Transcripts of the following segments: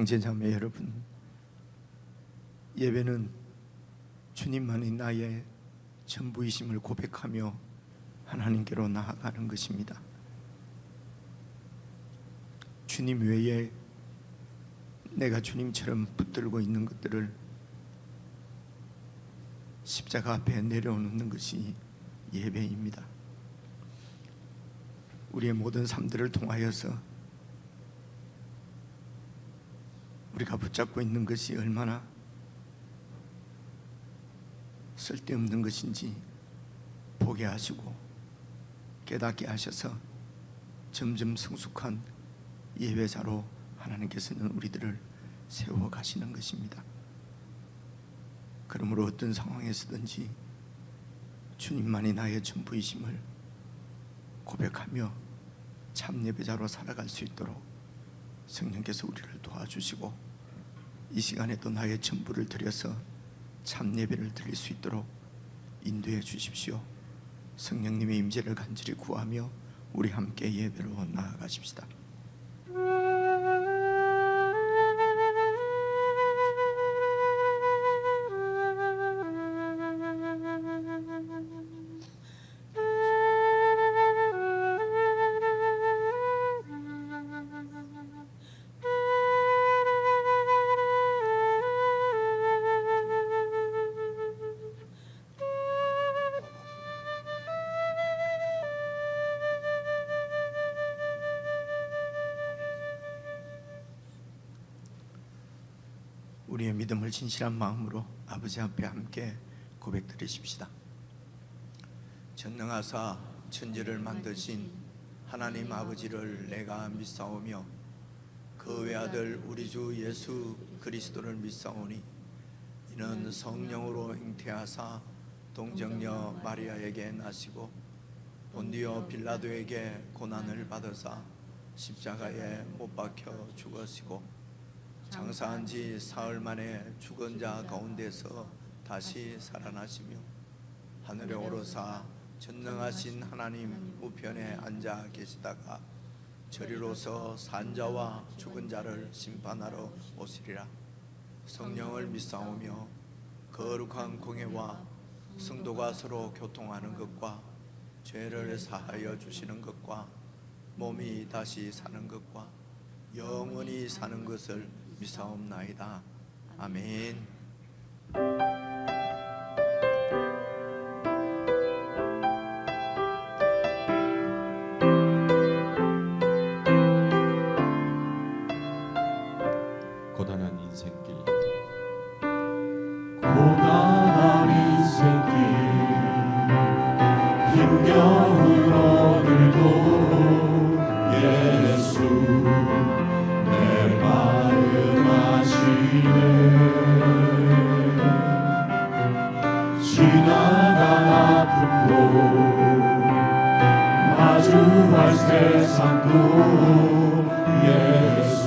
형제자매 여러분, 예배는 주님만이 나의 전부이심을 고백하며 하나님께로 나아가는 것입니다. 주님 외에 내가 주님처럼 붙들고 있는 것들을 십자가 앞에 내려놓는 것이 예배입니다. 우리의 모든 삶들을 통하여서 우리가 붙잡고 있는 것이 얼마나 쓸데없는 것인지 보게 하시고 깨닫게 하셔서 점점 성숙한 예배자로 하나님께서는 우리들을 세워 가시는 것입니다. 그러므로 어떤 상황에서든지 주님만이 나의 전부이심을 고백하며 참 예배자로 살아갈 수 있도록 성령께서 우리를 도와주시고 이 시간에도 나의 전부를 드려서 참 예배를 드릴 수 있도록 인도해 주십시오. 성령님의 임재를 간절히 구하며 우리 함께 예배로 나아가십시다. 우리의 믿음을 진실한 마음으로 아버지 앞에 함께 고백드리십시다. 전능하사 천지를 만드신 하나님 아버지를 내가 믿사오며 그 외아들 우리 주 예수 그리스도를 믿사오니 이는 성령으로 잉태하사 동정녀 마리아에게 나시고 본디오 빌라도에게 고난을 받으사 십자가에 못 박혀 죽으시고 장사한 지 사흘 만에 죽은 자 가운데서 다시 살아나시며 하늘에 오르사 전능하신 하나님 우편에 앉아 계시다가 저리로서 산자와 죽은 자를 심판하러 오시리라. 성령을 믿사오며 거룩한 공회와 성도가 서로 교통하는 것과 죄를 사하여 주시는 것과 몸이 다시 사는 것과 영원히 사는 것을 믿사옵나이다. 아멘. 고단한 인생길, 고단한 인생길 힘겨운 오늘도 예수 내 마음 아시네. 지나간 아픔도 마주할 세상도 예수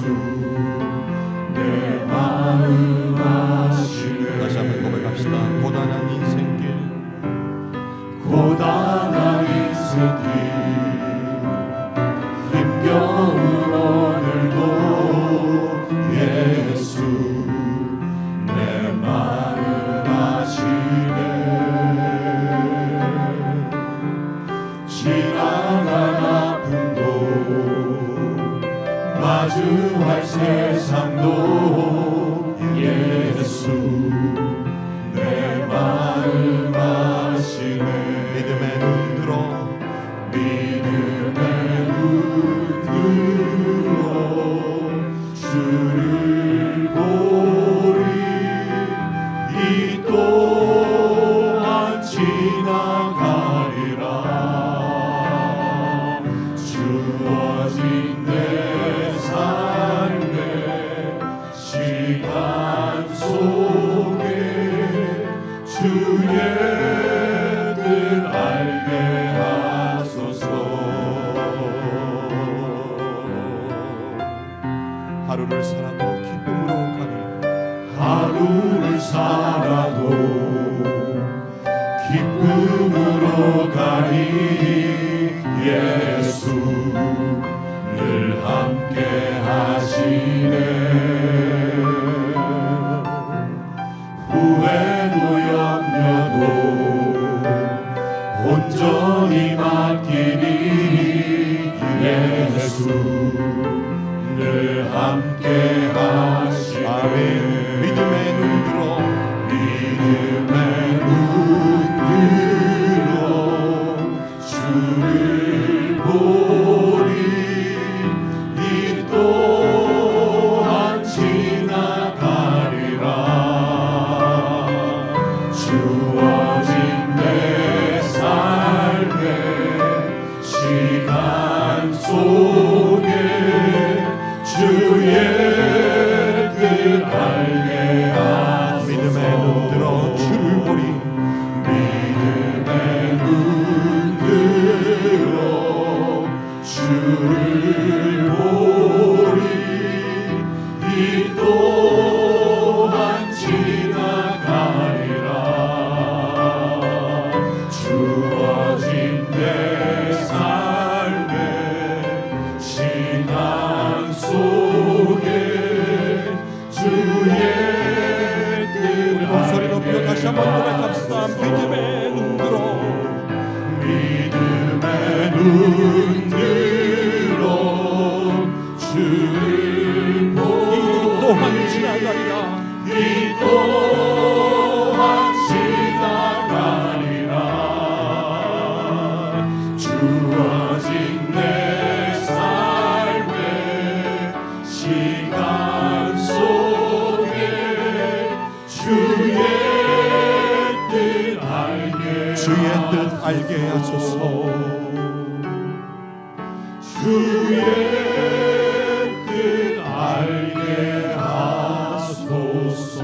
내 마음 아시네. 다시 한번 고백합시다. 고단한 인생길, 고단한 인생길 힘겨운 오늘도 예수 내 마음 아시네. 지나간 아픔도 마주할 세상도 예수 내 마음 아시네. 믿음의 눈 들어 믿음의 눈 들어 주를 보리. 이 또한 지나가리라. 주어진 내 삶의 시간 속에 주의 뜻 알게 하소서. 하루를 살아도 기쁨으로 가리. 하루를 살아도 기쁨으로 가리. 예수 늘 함께 하시네. 주어진 내 삶의 시간 속에 주의 뜻 알게 하소서. 믿음의 눈 들어 주를 보리. 믿음의 눈 들어 주를 보리. 이 또한 지나가리라. 주어진 내 삶의 시간 속에 주의 뜻 목소리 높여 다시 한번 고백합시다. 믿음의 눈 들어. 믿음의 눈 들어 주를 보리. 또한 지나가리라. 이 또한 지나가리라. 주어진 내 삶의 시간 속에 주의 뜻 알게 주의 뜻 알게 하소서. 주의 뜻 알게 하소서.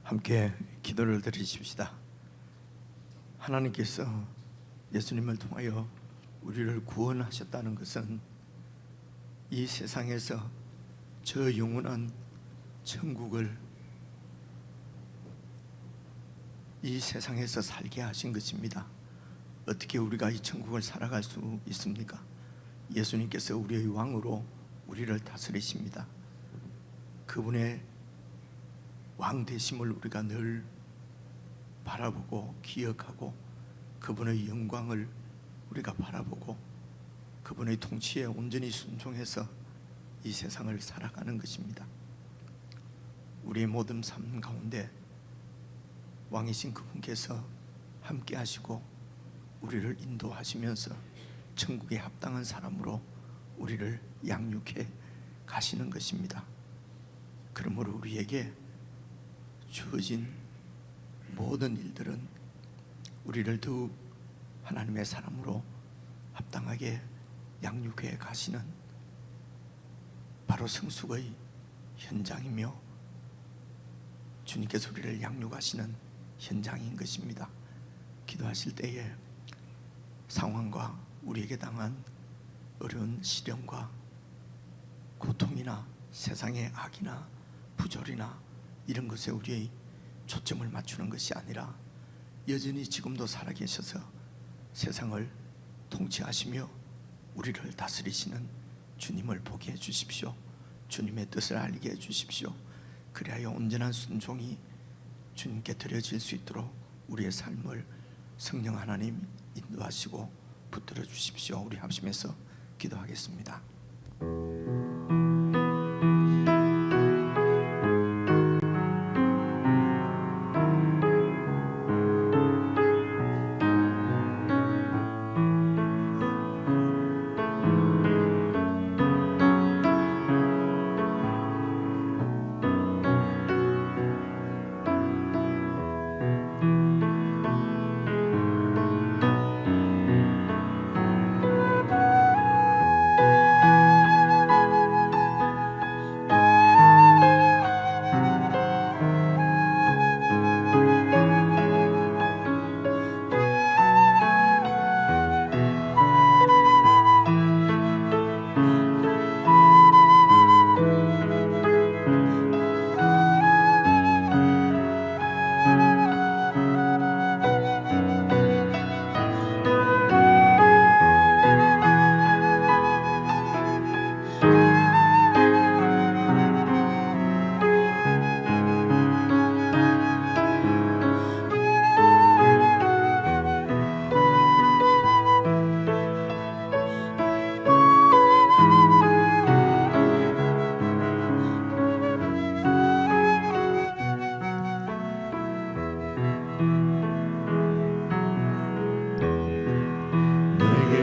함께 기도를 드리십시다. 하나님께서 예수님을 통하여 우리를 구원하셨다는 것은 이 세상에서 저 영원한 천국을 이 세상에서 살게 하신 것입니다. 어떻게 우리가 이 천국을 살아갈 수 있습니까? 예수님께서 우리의 왕으로 우리를 다스리십니다. 그분의 왕 되심을 우리가 늘 바라보고 기억하고 그분의 영광을 우리가 바라보고 그분의 통치에 온전히 순종해서 이 세상을 살아가는 것입니다. 우리의 모든 삶 가운데 왕이신 그분께서 함께 하시고 우리를 인도하시면서 천국에 합당한 사람으로 우리를 양육해 가시는 것입니다. 그러므로 우리에게 주어진 모든 일들은 우리를 더욱 하나님의 사람으로 합당하게 양육해 가시는 바로 성숙의 현장이며 주님께서 우리를 양육하시는 현장인 것입니다. 기도하실 때에 상황과 우리에게 당한 어려운 시련과 고통이나 세상의 악이나 부조리나 이런 것에 우리의 초점을 맞추는 것이 아니라 여전히 지금도 살아계셔서 세상을 통치하시며 우리를 다스리시는 주님을 보게 해주십시오. 주님의 뜻을 알게 해주십시오. 그리하여 온전한 순종이 주님께 드려질 수 있도록 우리의 삶을 성령 하나님 인도하시고 붙들어 주십시오. 우리 합심해서 기도하겠습니다.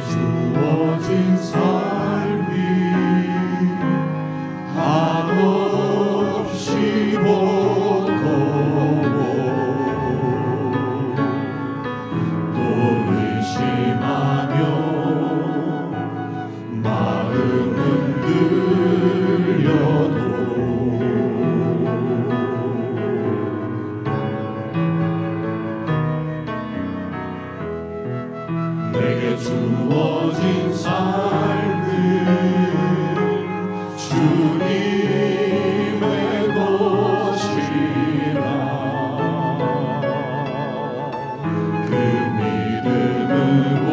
주어진 삶이 한없이 보고 또 의심하며 마음은 흔들려도 내게 주어진 삶은 주님의 것이라 그 믿음으로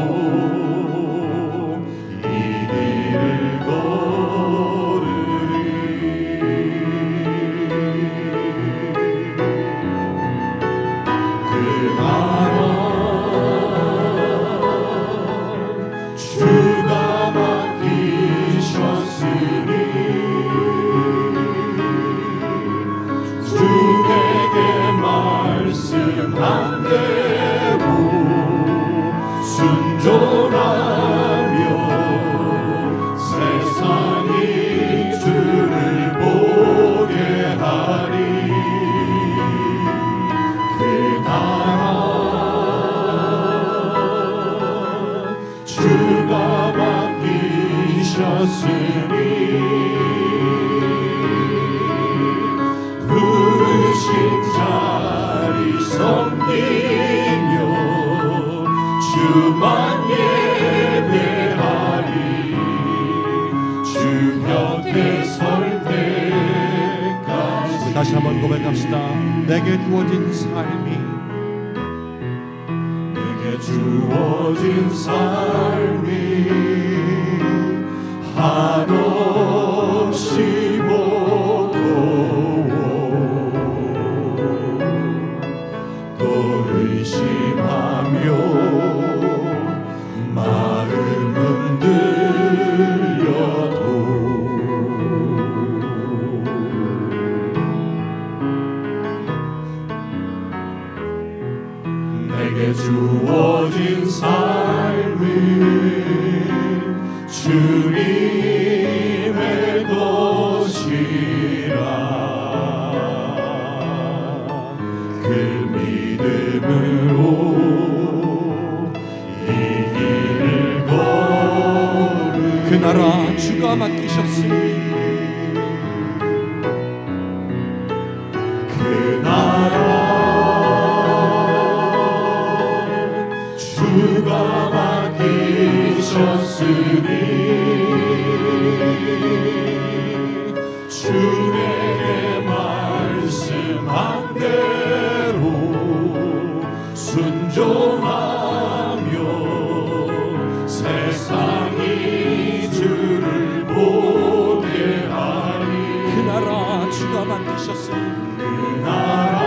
이 길을 걸으리 그 나라 주가 맡기셨으니 주에게 말씀한 대로 순종하며 세상이 주를 보게 하리 그 나라 주가 맡기셨으니 부르신 자리 섬기며 주만 예배하리 주 곁에 설 때까지 다시 한번 고백합시다. 내게 주어진 삶이 주어진 삶이 한없이 보고 또 의심하며 마음은 들려도 내게 주어진 삶은 주님의 것이라 그 믿음으로 이 길을 걸을 그 나라 주가 맡기셨으니 그 나라 주가 맡기셨으니 주 내게 말씀한 대로 순종하며 세상이 주를 보게 하리 그 나라 주가 만드셨으니 그 나라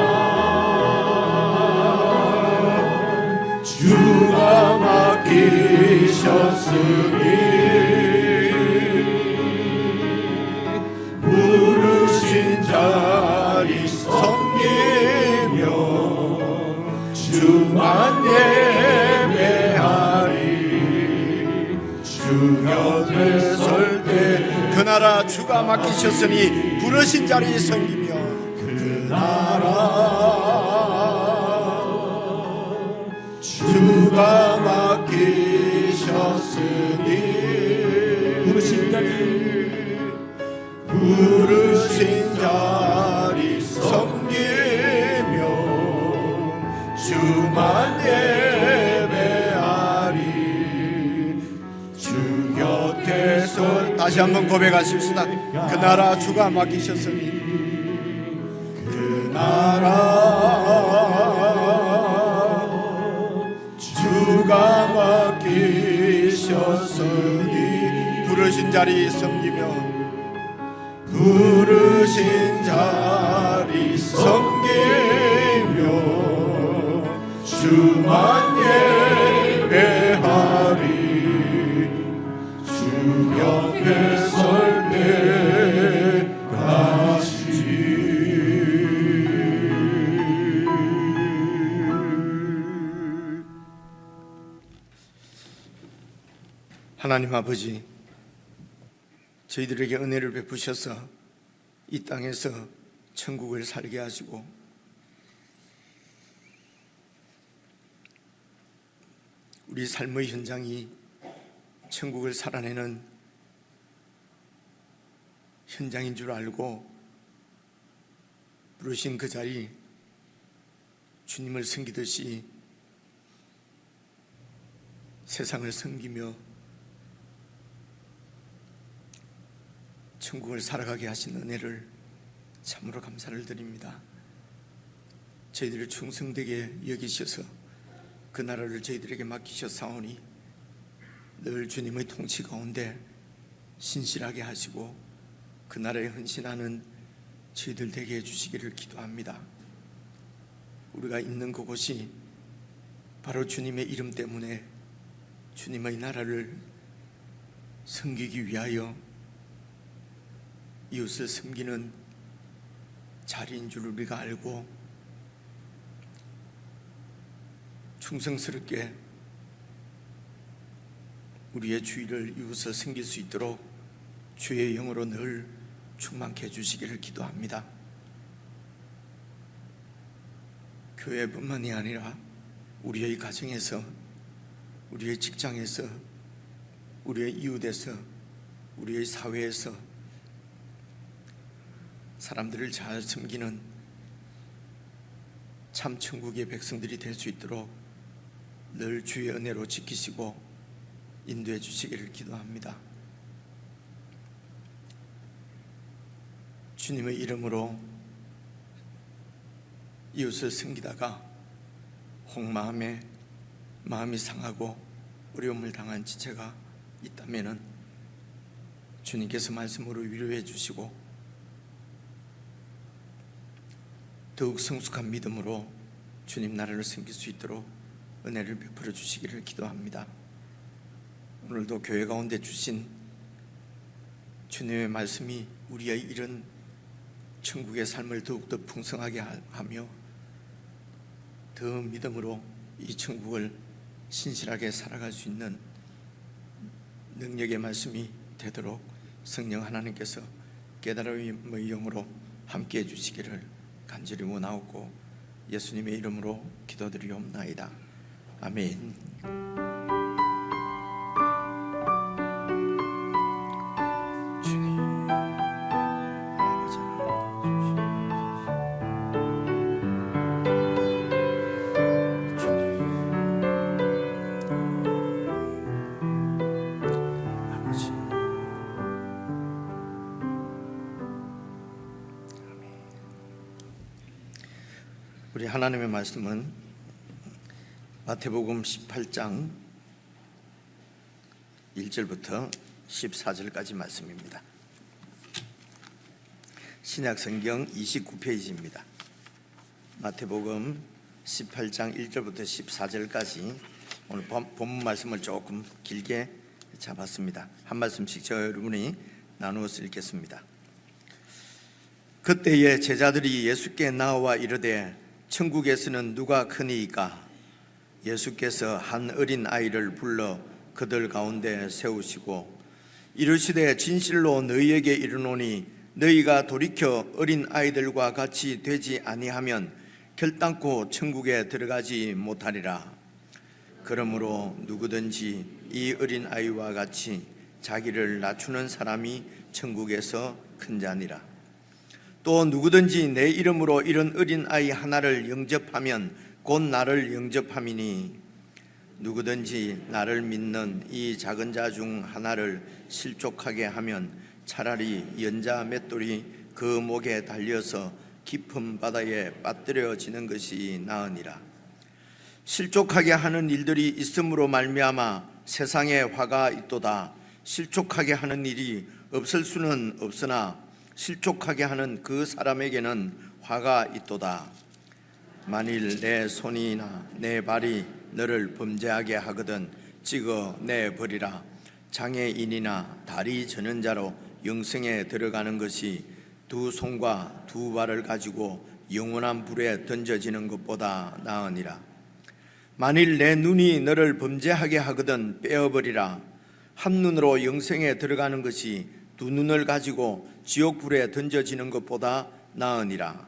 주가 맡기셨으니 부르신 자리 섬기며 주만 예배하리 주 곁에 설 때 그 나라 주가 맡기셨으니 부르신 자리 섬기며 그 나라 주가 맡기셨으니 부르신 자리 부르신 자리 섬기며 주만 예배하리 주 곁에 설 다시 한번 고백하십시다. 그 나라 주가 맡기셨으니 그 나라 주가 맡기셨으니 부르신 자리 섬기며 부르신 자리 섬기며 주만 예배하리 주 곁에 설 때까지 하나님 아버지, 저희들에게 은혜를 베푸셔서 이 땅에서 천국을 살게 하시고 우리 삶의 현장이 천국을 살아내는 현장인 줄 알고 부르신 그 자리 주님을 섬기듯이 세상을 섬기며 천국을 살아가게 하신 은혜를 참으로 감사를 드립니다. 저희들을 충성되게 여기셔서 그 나라를 저희들에게 맡기셨사오니 늘 주님의 통치 가운데 신실하게 하시고 그 나라에 헌신하는 저희들 되게 해주시기를 기도합니다. 우리가 있는 그곳이 바로 주님의 이름 때문에 주님의 나라를 섬기기 위하여 이웃을 섬기는 자리인 줄 우리가 알고 충성스럽게 우리의 주의를 이웃을 섬길 수 있도록 주의 영으로 늘 충만케 해주시기를 기도합니다. 교회뿐만이 아니라 우리의 가정에서, 우리의 직장에서, 우리의 이웃에서, 우리의 사회에서 사람들을 잘 섬기는 참 천국의 백성들이 될 수 있도록 늘 주의 은혜로 지키시고 인도해 주시기를 기도합니다. 주님의 이름으로 이웃을 섬기다가 혹마음에 마음이 상하고 어려움을 당한 지체가 있다면은 주님께서 말씀으로 위로해 주시고 더욱 성숙한 믿음으로 주님 나라를 섬길 수 있도록 은혜를 베풀어 주시기를 기도합니다. 오늘도 교회 가운데 주신 주님의 말씀이 우리의 이런 천국의 삶을 더욱더 풍성하게 하며 더 믿음으로 이 천국을 신실하게 살아갈 수 있는 능력의 말씀이 되도록 성령 하나님께서 깨달음의 영으로 함께해 주시기를 간절히 원하옵고 예수님의 이름으로 기도드리옵나이다. 아멘. 우리 하나님의 말씀은 마태복음 18장 1절부터 14절까지 말씀입니다. 신약성경 29페이지입니다. 마태복음 18장 1절부터 14절까지 오늘 본문 말씀을 조금 길게 잡았습니다. 한 말씀씩 저 여러분이 나누어서 읽겠습니다. 그때에 제자들이 예수께 나와 이르되 천국에서는 누가 크니이까? 예수께서 한 어린 아이를 불러 그들 가운데 세우시고 이르시되 진실로 너희에게 이르노니 너희가 돌이켜 어린 아이들과 같이 되지 아니하면 결단코 천국에 들어가지 못하리라. 그러므로 누구든지 이 어린 아이와 같이 자기를 낮추는 사람이 천국에서 큰 자니라. 또 누구든지 내 이름으로 이런 어린 아이 하나를 영접하면 곧 나를 영접함이니 누구든지 나를 믿는 이 작은 자 중 하나를 실족하게 하면 차라리 연자 맷돌이 그 목에 달려서 깊은 바다에 빠뜨려지는 것이 나으니라. 실족하게 하는 일들이 있음으로 말미암아 세상에 화가 있도다. 실족하게 하는 일이 없을 수는 없으나 실족하게 하는 그 사람에게는 화가 있도다. 만일 내 손이나 내 발이 너를 범죄하게 하거든 찍어 내버리라. 장애인이나 다리 저는 자로 영생에 들어가는 것이 두 손과 두 발을 가지고 영원한 불에 던져지는 것보다 나으니라. 만일 내 눈이 너를 범죄하게 하거든 빼어버리라. 한 눈으로 영생에 들어가는 것이 두 눈을 가지고 지옥불에 던져지는 것보다 나으니라.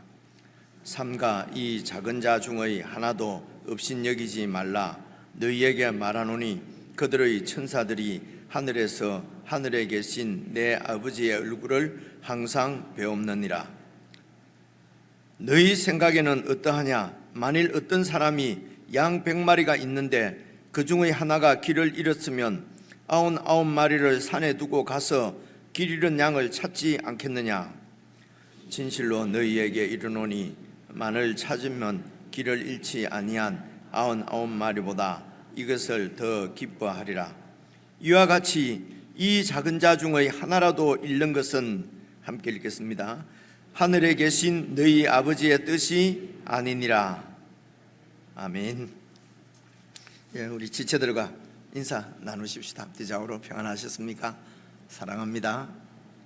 삼가 이 작은 자 중의 하나도 업신여기지 말라. 너희에게 말하노니 그들의 천사들이 하늘에서 하늘에 계신 내 아버지의 얼굴을 항상 배옵느니라. 너희 생각에는 어떠하냐? 만일 어떤 사람이 양 100마리가 있는데 그 중의 하나가 길을 잃었으면 99마리를 산에 두고 가서 길 잃은 양을 찾지 않겠느냐? 진실로 너희에게 이르노니 만을 찾으면 길을 잃지 아니한 99마리보다 이것을 더 기뻐하리라. 이와 같이 이 작은 자 중의 하나라도 잃는 것은 함께 읽겠습니다. 하늘에 계신 너희 아버지의 뜻이 아니니라. 아멘. 예, 우리 지체들과 인사 나누십시다. 대자우로 평안하셨습니까? 사랑합니다.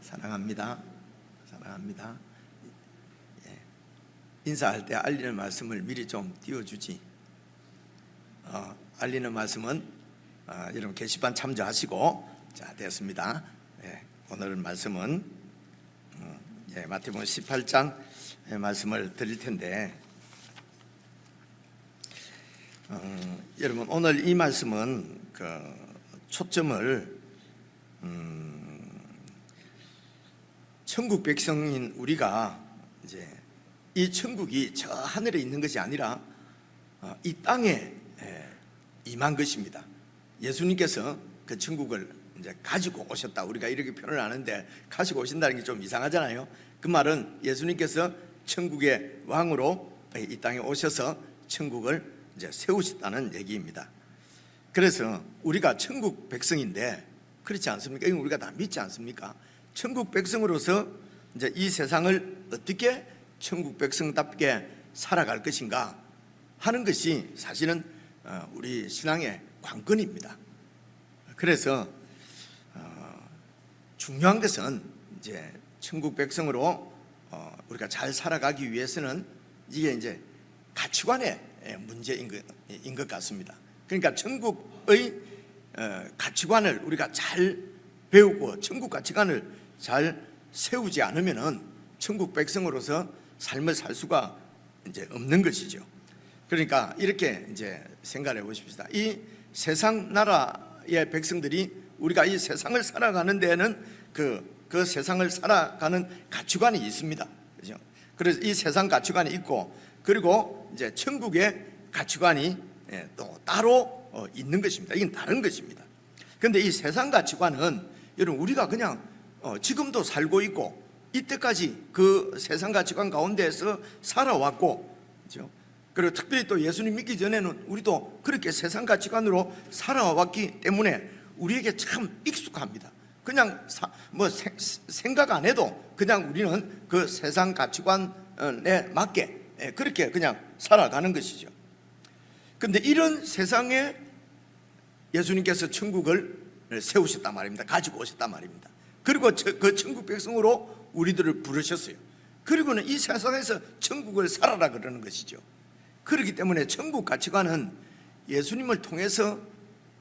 사랑합니다. 사랑합니다. 예. 인사할 때 알리는 말씀을 미리 좀 띄워주지. 알리는 말씀은 여러분 게시판 참조하시고. 자, 됐습니다. 예. 오늘 말씀은 마태복음 18장 말씀을 드릴 텐데 여러분 오늘 이 말씀은 그 초점을 천국 백성인 우리가 이제 이 천국이 저 하늘에 있는 것이 아니라 이 땅에 임한 것입니다. 예수님께서 그 천국을 이제 가지고 오셨다. 우리가 이렇게 표현을 하는데 가지고 오신다는 게 좀 이상하잖아요. 그 말은 예수님께서 천국의 왕으로 이 땅에 오셔서 천국을 이제 세우셨다는 얘기입니다. 그래서 우리가 천국 백성인데 그렇지 않습니까? 이건 우리가 다 믿지 않습니까? 천국 백성으로서 이제 이 세상을 어떻게 천국 백성답게 살아갈 것인가 하는 것이 사실은 우리 신앙의 관건입니다. 그래서 중요한 것은 이제 천국 백성으로 우리가 잘 살아가기 위해서는 이게 이제 가치관의 문제인 것 같습니다. 그러니까 천국의 가치관을 우리가 잘 배우고 천국 가치관을 잘 세우지 않으면은 천국 백성으로서 삶을 살 수가 이제 없는 것이죠. 그러니까 이렇게 이제 생각해 보십시다. 이 세상 나라의 백성들이 우리가 이 세상을 살아가는 데에는 그 세상을 살아가는 가치관이 있습니다. 그죠? 그래서 이 세상 가치관이 있고 그리고 이제 천국의 가치관이 또 따로 있는 것입니다. 이건 다른 것입니다. 그런데 이 세상 가치관은 여러분 우리가 그냥 지금도 살고 있고 이때까지 그 세상 가치관 가운데에서 살아왔고, 그렇죠? 그리고 특별히 또 예수님 믿기 전에는 우리도 그렇게 세상 가치관으로 살아왔기 때문에 우리에게 참 익숙합니다. 그냥 생각 안 해도 그냥 우리는 그 세상 가치관에 맞게 그렇게 그냥 살아가는 것이죠. 그런데 이런 세상에 예수님께서 천국을 세우셨단 말입니다. 가지고 오셨단 말입니다. 그리고 그 천국 백성으로 우리들을 부르셨어요. 그리고는 이 세상에서 천국을 살아라 그러는 것이죠. 그렇기 때문에 천국 가치관은 예수님을 통해서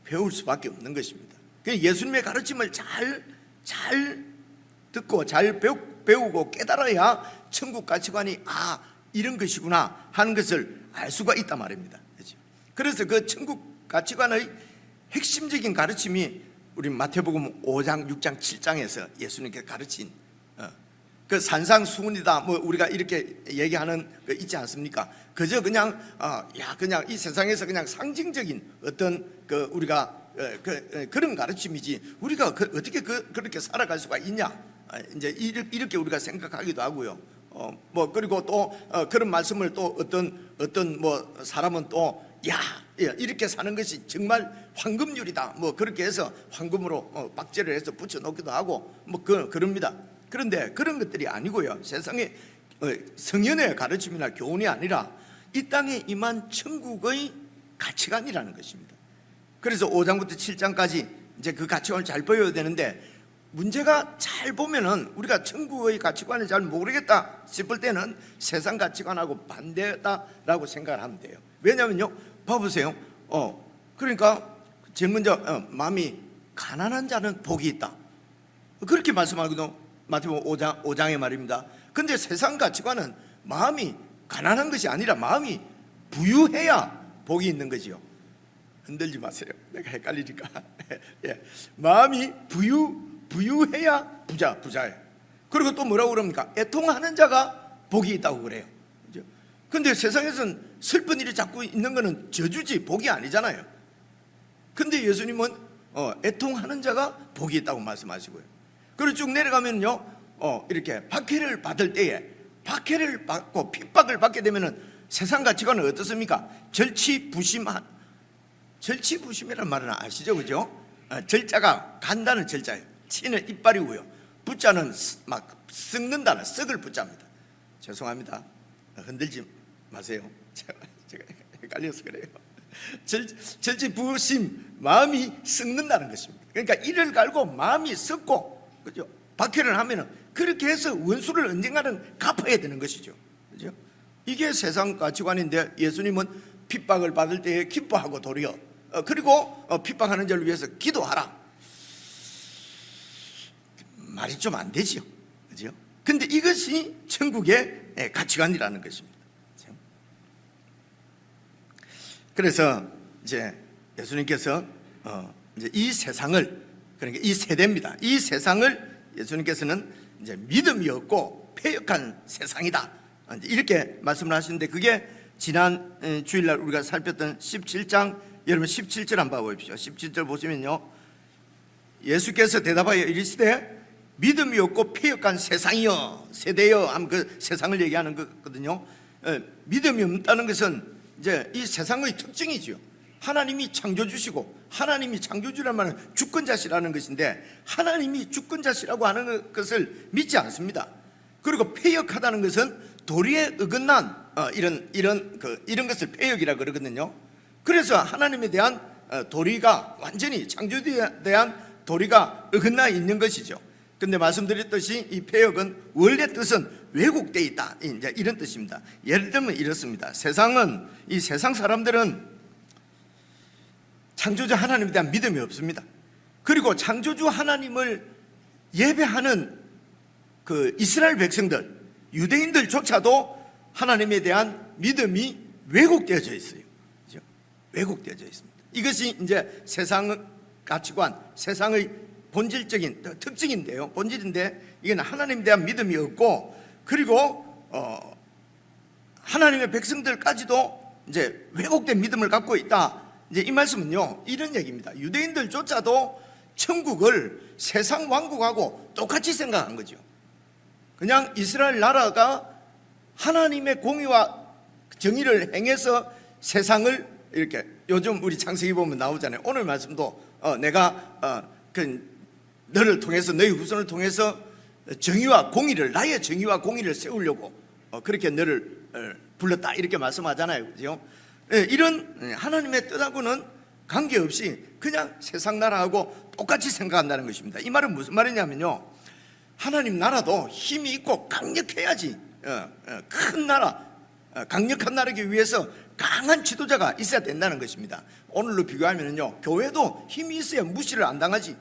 배울 수밖에 없는 것입니다. 예수님의 가르침을 잘 듣고 잘 배우고 깨달아야 천국 가치관이 이런 것이구나 하는 것을 알 수가 있단 말입니다. 그래서 그 천국 가치관의 핵심적인 가르침이 우리 마태복음 5장, 6장, 7장에서 예수님께 가르친 그 산상수훈이다 뭐 우리가 이렇게 얘기하는 거 있지 않습니까? 그저 그냥 그냥 이 세상에서 그냥 상징적인 어떤 우리가 그런 가르침이지 우리가 어떻게 그렇게 살아갈 수가 있냐 이제 이렇게 우리가 생각하기도 하고요. 뭐 그리고 또 그런 말씀을 또 어떤 뭐 사람은 또 이렇게 사는 것이 정말 황금률이다 뭐 그렇게 해서 황금으로 박제를 해서 붙여놓기도 하고 뭐 그럽니다. 그런데 그런 것들이 아니고요. 세상의 성현의 가르침이나 교훈이 아니라 이 땅에 임한 천국의 가치관이라는 것입니다. 그래서 5장부터 7장까지 이제 그 가치관을 잘 보여야 되는데 문제가 잘 보면은 우리가 천국의 가치관을 잘 모르겠다 싶을 때는 세상 가치관하고 반대다라고 생각을 하면 돼요. 왜냐면요, 봐보세요. 그러니까 제일 먼저 마음이 가난한 자는 복이 있다. 그렇게 말씀하거든요. 마태복음 5장의 말입니다. 근데 세상 가치관은 마음이 가난한 것이 아니라 마음이 부유해야 복이 있는 거지요. 흔들지 마세요. 내가 헷갈리니까. 마음이 부유해야 부자예요. 그리고 또 뭐라고 그럽니까? 애통하는 자가 복이 있다고 그래요. 그죠? 근데 세상에서는 슬픈 일이 자꾸 있는 거는 저주지 복이 아니잖아요. 근데 예수님은 애통하는 자가 복이 있다고 말씀하시고요. 그리고 쭉 내려가면요, 이렇게 박해를 받을 때에 박해를 받고 핍박을 받게 되면은 세상 가치관은 어떻습니까? 절치부심이라는 말은 아시죠, 그죠? 절자가 간다는 절자예요. 치는 이빨이고요. 부자는 막 썩는다는 썩을 부자입니다. 죄송합니다. 흔들지 마세요. 제가 헷갈려서 그래요. 절치부심, 마음이 썩는다는 것입니다. 그러니까 이를 갈고 마음이 썩고, 그죠? 박해를 하면은 그렇게 해서 원수를 언젠가는 갚아야 되는 것이죠. 그죠? 이게 세상 가치관인데 예수님은 핍박을 받을 때에 기뻐하고 도리어 그리고 핍박하는 자를 위해서 기도하라. 말이 좀 안 되죠. 그죠? 근데 이것이 천국의 가치관이라는 것입니다. 그래서 이제 예수님께서 이제 이 세상을, 그러니까 이 세대입니다. 이 세상을 예수님께서는 이제 믿음이 없고 패역한 세상이다 이렇게 말씀을 하시는데, 그게 지난 주일날 우리가 살폈던 17장, 여러분 17절 한번 봐보십시오. 17절 보시면요, 예수께서 대답하여 이르시되 믿음이 없고 패역한 세상이여, 세대여 하면 그 세상을 얘기하는 거거든요. 믿음이 없다는 것은 이제 이 세상의 특징이죠. 하나님이 창조주시고, 하나님이 창조주란 말은 주권자시라는 것인데, 하나님이 주권자시라고 하는 것을 믿지 않습니다. 그리고 패역하다는 것은 도리에 어긋난 이런 것을 패역이라 그러거든요. 그래서 하나님에 대한 도리가 완전히, 창조주에 대한 도리가 어긋나 있는 것이죠. 근데 말씀드렸듯이 이 패역은 원래 뜻은 왜곡되어 있다, 이제 이런 뜻입니다. 예를 들면 이렇습니다. 이 세상 사람들은 창조주 하나님에 대한 믿음이 없습니다. 그리고 창조주 하나님을 예배하는 그 이스라엘 백성들, 유대인들조차도 하나님에 대한 믿음이 왜곡되어져 있어요. 그렇죠? 왜곡되어져 있습니다. 이것이 이제 세상 가치관, 세상의 본질적인 특징인데요. 본질인데, 이건 하나님에 대한 믿음이 없고, 그리고 하나님의 백성들까지도 이제 왜곡된 믿음을 갖고 있다. 이제 이 말씀은요, 이런 얘기입니다. 유대인들조차도 천국을 세상 왕국하고 똑같이 생각한 거죠. 그냥 이스라엘 나라가 하나님의 공의와 정의를 행해서 세상을 이렇게, 요즘 우리 창세기 보면 나오잖아요. 오늘 말씀도 내가 너를 통해서, 너희 후손을 통해서 정의와 공의를, 나의 정의와 공의를 세우려고 그렇게 너를 불렀다, 이렇게 말씀하잖아요. 그죠? 이런 하나님의 뜻하고는 관계없이 그냥 세상 나라하고 똑같이 생각한다는 것입니다. 이 말은 무슨 말이냐면요, 하나님 나라도 힘이 있고 강력해야지, 큰 나라, 강력한 나라기 위해서 강한 지도자가 있어야 된다는 것입니다. 오늘로 비교하면요, 교회도 힘이 있어야 무시를 안 당하지,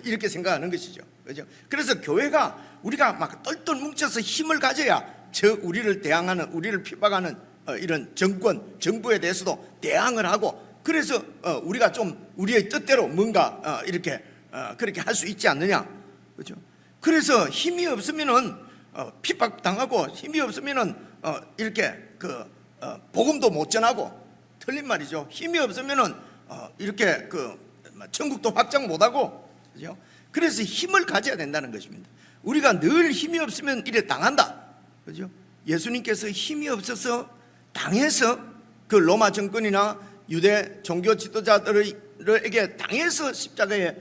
이렇게 생각하는 것이죠. 그죠? 그래서 교회가, 우리가 막 똘똘 뭉쳐서 힘을 가져야 우리를 대항하는, 우리를 핍박하는 이런 정부에 대해서도 대항을 하고, 그래서 우리가 좀 우리의 뜻대로 뭔가 이렇게 그렇게 할 수 있지 않느냐, 그렇죠? 그래서 힘이 없으면은 핍박당하고, 힘이 없으면은 이렇게 복음도 못 전하고, 틀린 말이죠. 힘이 없으면은 이렇게 천국도 확장 못하고, 그죠? 그래서 힘을 가져야 된다는 것입니다. 우리가 늘 힘이 없으면 이래 당한다, 그죠? 예수님께서 힘이 없어서 당해서, 그 로마 정권이나 유대 종교 지도자들에게 당해서 십자가에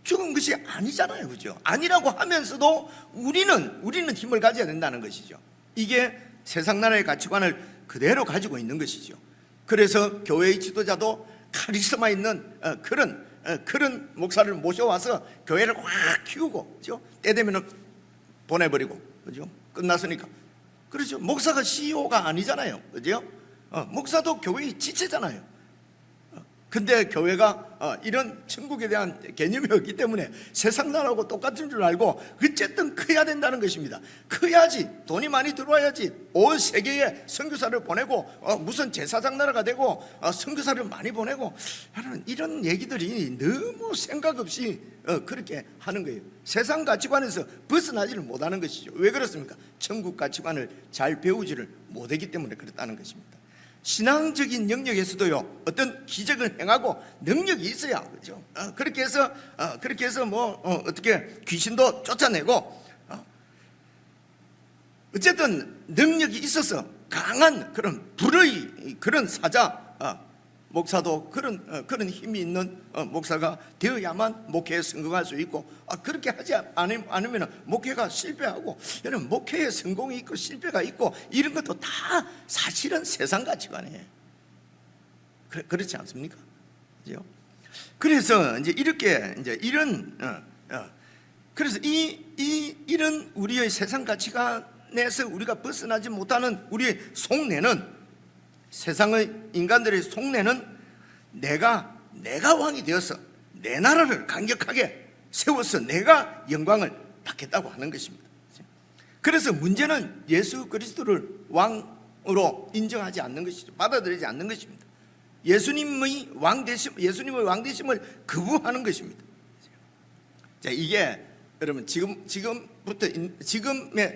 죽은 것이 아니잖아요, 그죠? 아니라고 하면서도 우리는 힘을 가져야 된다는 것이죠. 이게 세상 나라의 가치관을 그대로 가지고 있는 것이죠. 그래서 교회의 지도자도 카리스마 있는 그런 목사를 모셔와서 교회를 확 키우고, 그죠? 때 되면 보내버리고, 그죠? 끝났으니까. 그렇죠. 목사가 CEO가 아니잖아요, 그죠? 목사도 교회의 지체잖아요. 근데 교회가 이런 천국에 대한 개념이 없기 때문에 세상 나라하고 똑같은 줄 알고 어쨌든 커야 된다는 것입니다. 커야지, 돈이 많이 들어와야지 온 세계에 선교사를 보내고 무슨 제사장 나라가 되고 선교사를 많이 보내고 하는 이런 얘기들이 너무 생각 없이 그렇게 하는 거예요. 세상 가치관에서 벗어나지를 못하는 것이죠. 왜 그렇습니까? 천국 가치관을 잘 배우지를 못하기 때문에 그렇다는 것입니다. 신앙적인 영역에서도요, 어떤 기적을 행하고 능력이 있어야, 그렇죠? 그렇게 해서 뭐 어떻게 귀신도 쫓아내고, 어쨌든 능력이 있어서 강한 그런 불의 그런 사자, 목사도 그런 힘이 있는 목사가 되어야만 목회에 성공할 수 있고, 그렇게 하지 않으면 목회가 실패하고, 여러분 목회에 성공이 있고 실패가 있고 이런 것도 다 사실은 세상 가치관이에요. 그렇지 않습니까? 그죠? 그래서 이제 이렇게 이제 그래서 이런 우리의 세상 가치관에서 우리가 벗어나지 못하는 우리의 속내는, 세상의 인간들의 속내는 내가 왕이 되어서 내 나라를 강력하게 세워서 내가 영광을 받겠다고 하는 것입니다. 그래서 문제는 예수 그리스도를 왕으로 인정하지 않는 것이죠. 받아들이지 않는 것입니다. 예수님의 왕되심을 거부하는 것입니다. 자, 이게 여러분 지금에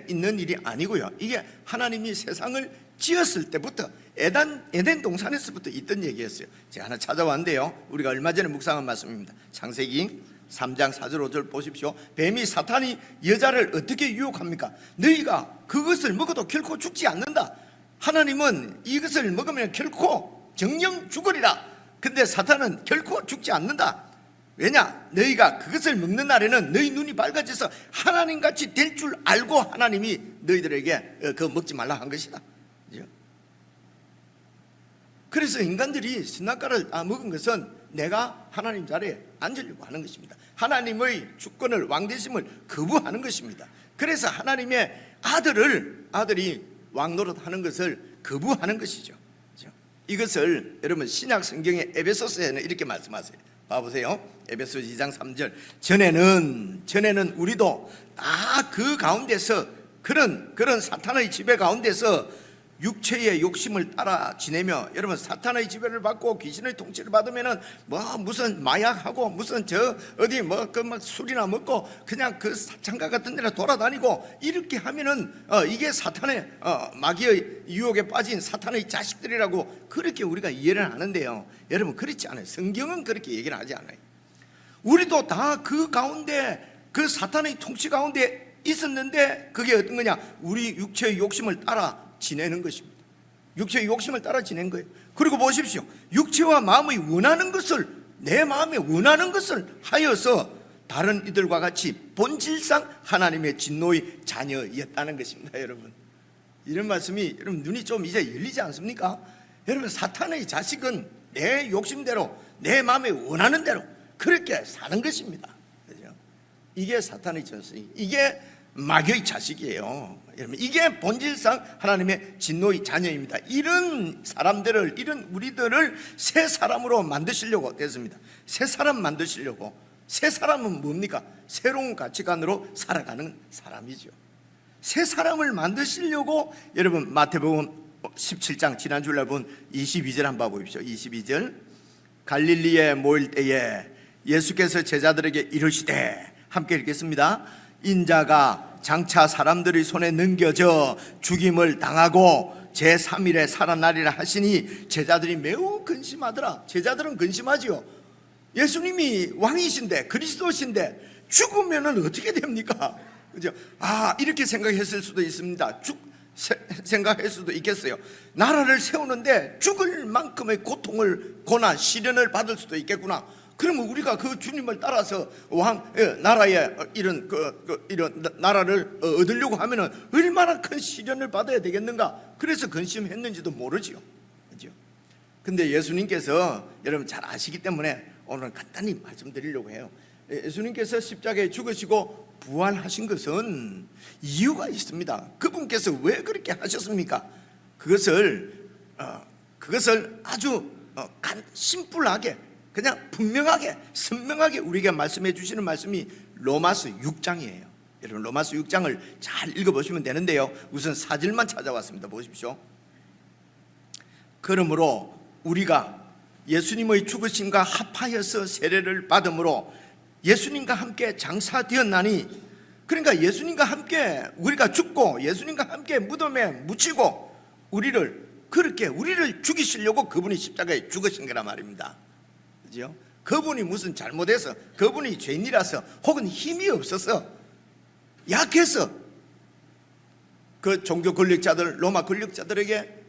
있는 일이 아니고요. 이게 하나님이 세상을 지었을 때부터 에덴 동산에서부터 있던 얘기였어요. 제가 하나 찾아왔는데요, 우리가 얼마 전에 묵상한 말씀입니다. 창세기 3장 4절 5절 보십시오. 뱀이 사탄이 여자를 어떻게 유혹합니까? 너희가 그것을 먹어도 결코 죽지 않는다. 하나님은 이것을 먹으면 결코 정령 죽으리라. 근데 사탄은 결코 죽지 않는다. 왜냐? 너희가 그것을 먹는 날에는 너희 눈이 밝아져서 하나님같이 될 줄 알고 하나님이 너희들에게 그거 먹지 말라 한 것이다. 그래서 인간들이 선악과를 다 먹은 것은 내가 하나님 자리에 앉으려고 하는 것입니다. 하나님의 주권을, 왕되심을 거부하는 것입니다. 그래서 하나님의 아들이 왕노릇하는 것을 거부하는 것이죠. 이것을 여러분 신약 성경의 에베소서에는 이렇게 말씀하세요. 봐보세요. 에베소 2장 3절. 전에는 우리도 다 그 가운데서 그런 사탄의 지배 가운데서 육체의 욕심을 따라 지내며, 여러분 사탄의 지배를 받고 귀신의 통치를 받으면은 무슨 마약하고 무슨 어디 막 술이나 먹고 그냥 그 사창가 같은 데나 돌아다니고 이렇게 하면은 이게 사탄의 마귀의 유혹에 빠진 사탄의 자식들이라고 그렇게 우리가 이해를 하는데요. 여러분 그렇지 않아요. 성경은 그렇게 얘기를 하지 않아요. 우리도 다 그 가운데 그 사탄의 통치 가운데 있었는데 그게 어떤 거냐? 우리 육체의 욕심을 따라 지내는 것입니다. 육체의 욕심을 따라 지낸 거예요. 그리고 보십시오. 육체와 마음이 원하는 것을, 내 마음에 원하는 것을 하여서 다른 이들과 같이 본질상 하나님의 진노의 자녀였다는 것입니다. 여러분 이런 말씀이 여러분 눈이 좀 이제 열리지 않습니까? 여러분 사탄의 자식은 내 욕심대로 내 마음에 원하는 대로 그렇게 사는 것입니다. 그죠? 이게 사탄의 전승이, 이게 마귀의 자식이에요. 여러분 이게 본질상 하나님의 진노의 자녀입니다. 이런 사람들을, 이런 우리들을 새 사람으로 만드시려고 됐습니다. 새 사람 만드시려고. 새 사람은 뭡니까? 새로운 가치관으로 살아가는 사람이죠. 새 사람을 만드시려고 여러분 마태복음 17장 지난주에 본 22절 한번 보십시오. 22절. 갈릴리에 모일 때에 예수께서 제자들에게 이르시되, 함께 읽겠습니다. 인자가 장차 사람들의 손에 넘겨져 죽임을 당하고 제3일에 살아나리라 하시니 제자들이 매우 근심하더라. 제자들은 근심하지요. 예수님이 왕이신데 그리스도신데 죽으면 어떻게 됩니까? 그죠? 이렇게 생각했을 수도 있습니다. 생각할 수도 있겠어요. 나라를 세우는데 죽을 만큼의 고통을, 고난, 시련을 받을 수도 있겠구나. 그러면 우리가 그 주님을 따라서 나라에 이런 나라를 얻으려고 하면은 얼마나 큰 시련을 받아야 되겠는가? 그래서 근심했는지도 모르지요. 그죠? 근데 예수님께서 여러분 잘 아시기 때문에 오늘 간단히 말씀드리려고 해요. 예수님께서 십자가에 죽으시고 부활하신 것은 이유가 있습니다. 그분께서 왜 그렇게 하셨습니까? 그것을 아주 심플하게, 그냥 분명하게, 선명하게 우리에게 말씀해 주시는 말씀이 로마서 6장이에요. 여러분 로마서 6장을 잘 읽어보시면 되는데요. 우선 4절만 찾아왔습니다. 보십시오. 그러므로 우리가 예수님의 죽으심과 합하여서 세례를 받음으로 예수님과 함께 장사되었나니, 그러니까 예수님과 함께 우리가 죽고 예수님과 함께 무덤에 묻히고 우리를 죽이시려고 그분이 십자가에 죽으신 거란 말입니다. 그죠? 그분이 무슨 잘못해서, 그분이 죄인이라서, 혹은 힘이 없어서, 약해서 그 종교 권력자들, 로마 권력자들에게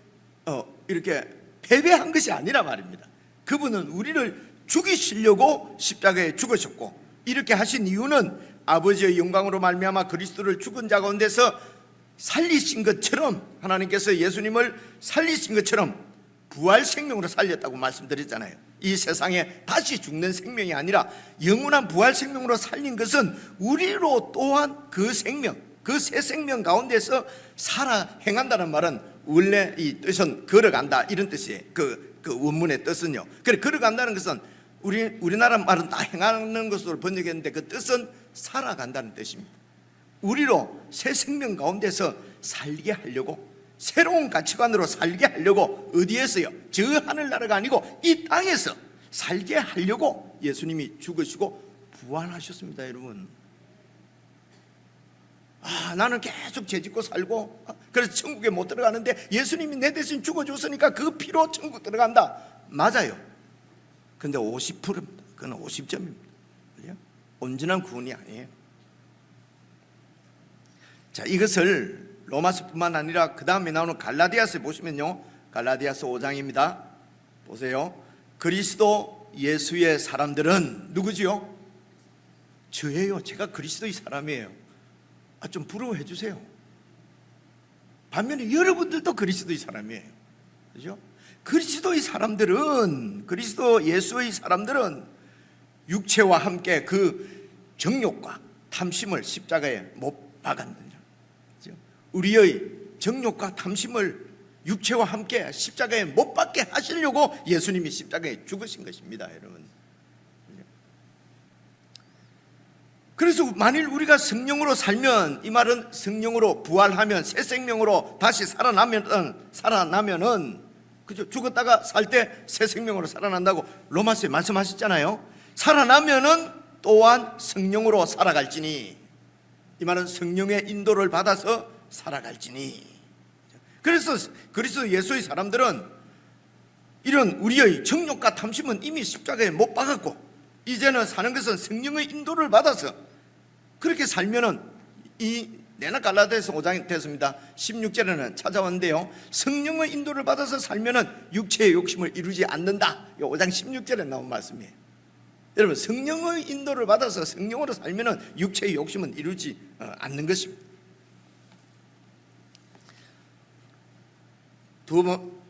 이렇게 패배한 것이 아니라 말입니다. 그분은 우리를 죽이시려고 십자가에 죽으셨고, 이렇게 하신 이유는 아버지의 영광으로 말미암아 그리스도를 죽은 자 가운데서 살리신 것처럼, 하나님께서 예수님을 살리신 것처럼 부활 생명으로 살렸다고 말씀드렸잖아요. 이 세상에 다시 죽는 생명이 아니라 영원한 부활 생명으로 살린 것은 우리로 또한 그 생명, 그 새 생명 가운데서 살아 행한다는 말은 원래 이 뜻은 걸어간다 이런 뜻이에요. 그 원문의 뜻은요. 그래, 걸어간다는 것은 우리나라 말은 다 행하는 것으로 번역했는데 그 뜻은 살아간다는 뜻입니다. 우리로 새 생명 가운데서 살게 하려고, 새로운 가치관으로 살게 하려고, 어디에서요? 저 하늘나라가 아니고 이 땅에서 살게 하려고 예수님이 죽으시고 부활하셨습니다. 여러분, 나는 계속 죄짓고 살고 그래서 천국에 못 들어가는데 예수님이 내 대신 죽어줬으니까 그 피로 천국 들어간다. 맞아요. 근데 50%입니다. 그건 50점입니다. 온전한 구원이 아니에요. 자, 이것을 로마서뿐만 아니라 그 다음에 나오는 갈라디아서 보시면요, 갈라디아서 5장입니다. 보세요. 그리스도 예수의 사람들은 누구지요? 저예요. 제가 그리스도의 사람이에요. 좀 부러워해 주세요. 반면에 여러분들도 그리스도의 사람이에요. 그죠? 그리스도의 사람들은, 그리스도 예수의 사람들은 육체와 함께 그 정욕과 탐심을 십자가에 못 박았느냐. 그죠? 우리의 정욕과 탐심을 육체와 함께 십자가에 못 박게 하시려고 예수님이 십자가에 죽으신 것입니다, 여러분. 그래서 만일 우리가 성령으로 살면, 이 말은 성령으로 부활하면, 새 생명으로 다시 살아나면은, 그죠? 죽었다가 살 때 새 생명으로 살아난다고 로마서에 말씀하셨잖아요. 살아나면은 또한 성령으로 살아갈지니, 이 말은 성령의 인도를 받아서 살아갈지니. 그래서 그리스도 예수의 사람들은 이런 우리의 정욕과 탐심은 이미 십자가에 못 박았고, 이제는 사는 것은 성령의 인도를 받아서 그렇게 살면은, 이 내나 갈라디아서 5장이 됐습니다. 16절에는 찾아왔는데요, 성령의 인도를 받아서 살면은 육체의 욕심을 이루지 않는다. 이 5장 16절에 나온 말씀이에요. 여러분, 성령의 인도를 받아서 성령으로 살면은 육체의 욕심은 이루지 않는 것입니다.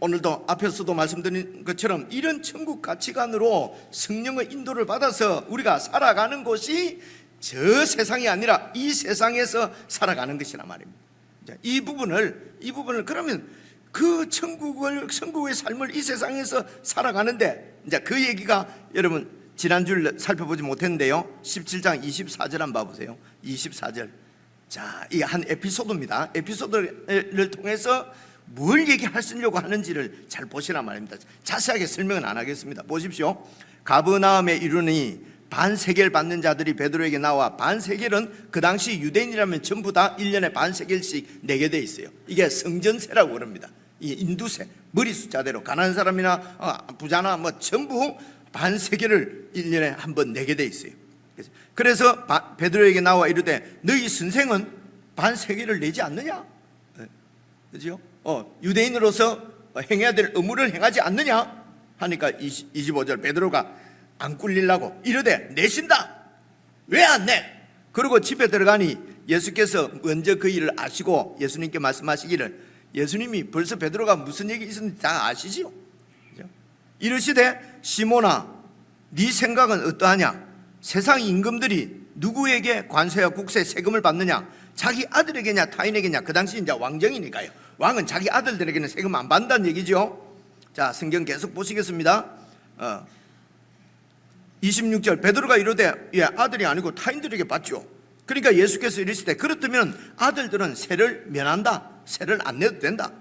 오늘도 앞에서도 말씀드린 것처럼 이런 천국 가치관으로 성령의 인도를 받아서 우리가 살아가는 것이 저 세상이 아니라 이 세상에서 살아가는 것이란 말입니다. 이 부분을 그러면 그 천국의 삶을 이 세상에서 살아가는데, 이제 그 얘기가 여러분 지난주에 살펴보지 못했는데요, 17장 24절 한번 봐보세요. 24절. 자, 이 한 에피소드입니다. 에피소드를 통해서 뭘 얘기하시려고 하는지를 잘 보시란 말입니다. 자세하게 설명은 안 하겠습니다. 보십시오. 가버나움에 이르니 반세겔 받는 자들이 베드로에게 나와, 반세겔은 그 당시 유대인이라면 전부 다 1년에 반세겔씩 내게 돼 있어요. 이게 성전세라고 그럽니다. 이 인두세, 머리 숫자대로 가난한 사람이나 부자나 뭐 전부 반세겔을 1년에 한 번 내게 돼 있어요. 그래서 베드로에게 나와 이르되 너희 선생은 반세겔을 내지 않느냐? 그죠? 유대인으로서 행해야 될 의무를 행하지 않느냐? 하니까 25절, 베드로가 안 꿀리려고 이르되 내신다. 왜 안 내? 그리고 집에 들어가니 예수께서 먼저 그 일을 아시고 예수님께 말씀하시기를, 예수님이 벌써 베드로가 무슨 얘기 있었는지 다 아시지요? 그죠? 이르시되 시몬아, 네 생각은 어떠하냐? 세상 임금들이 누구에게 관세와 국세 세금을 받느냐? 자기 아들에게냐 타인에게냐? 그 당시 이제 왕정이니까요. 왕은 자기 아들들에게는 세금 안 받는다는 얘기죠. 자, 성경 계속 보시겠습니다. 26절, 베드로가 이르되 아들이 아니고 타인들에게 받죠. 그러니까 예수께서 이르시되 그렇다면 아들들은 세를 면한다. 세를 안 내도 된다.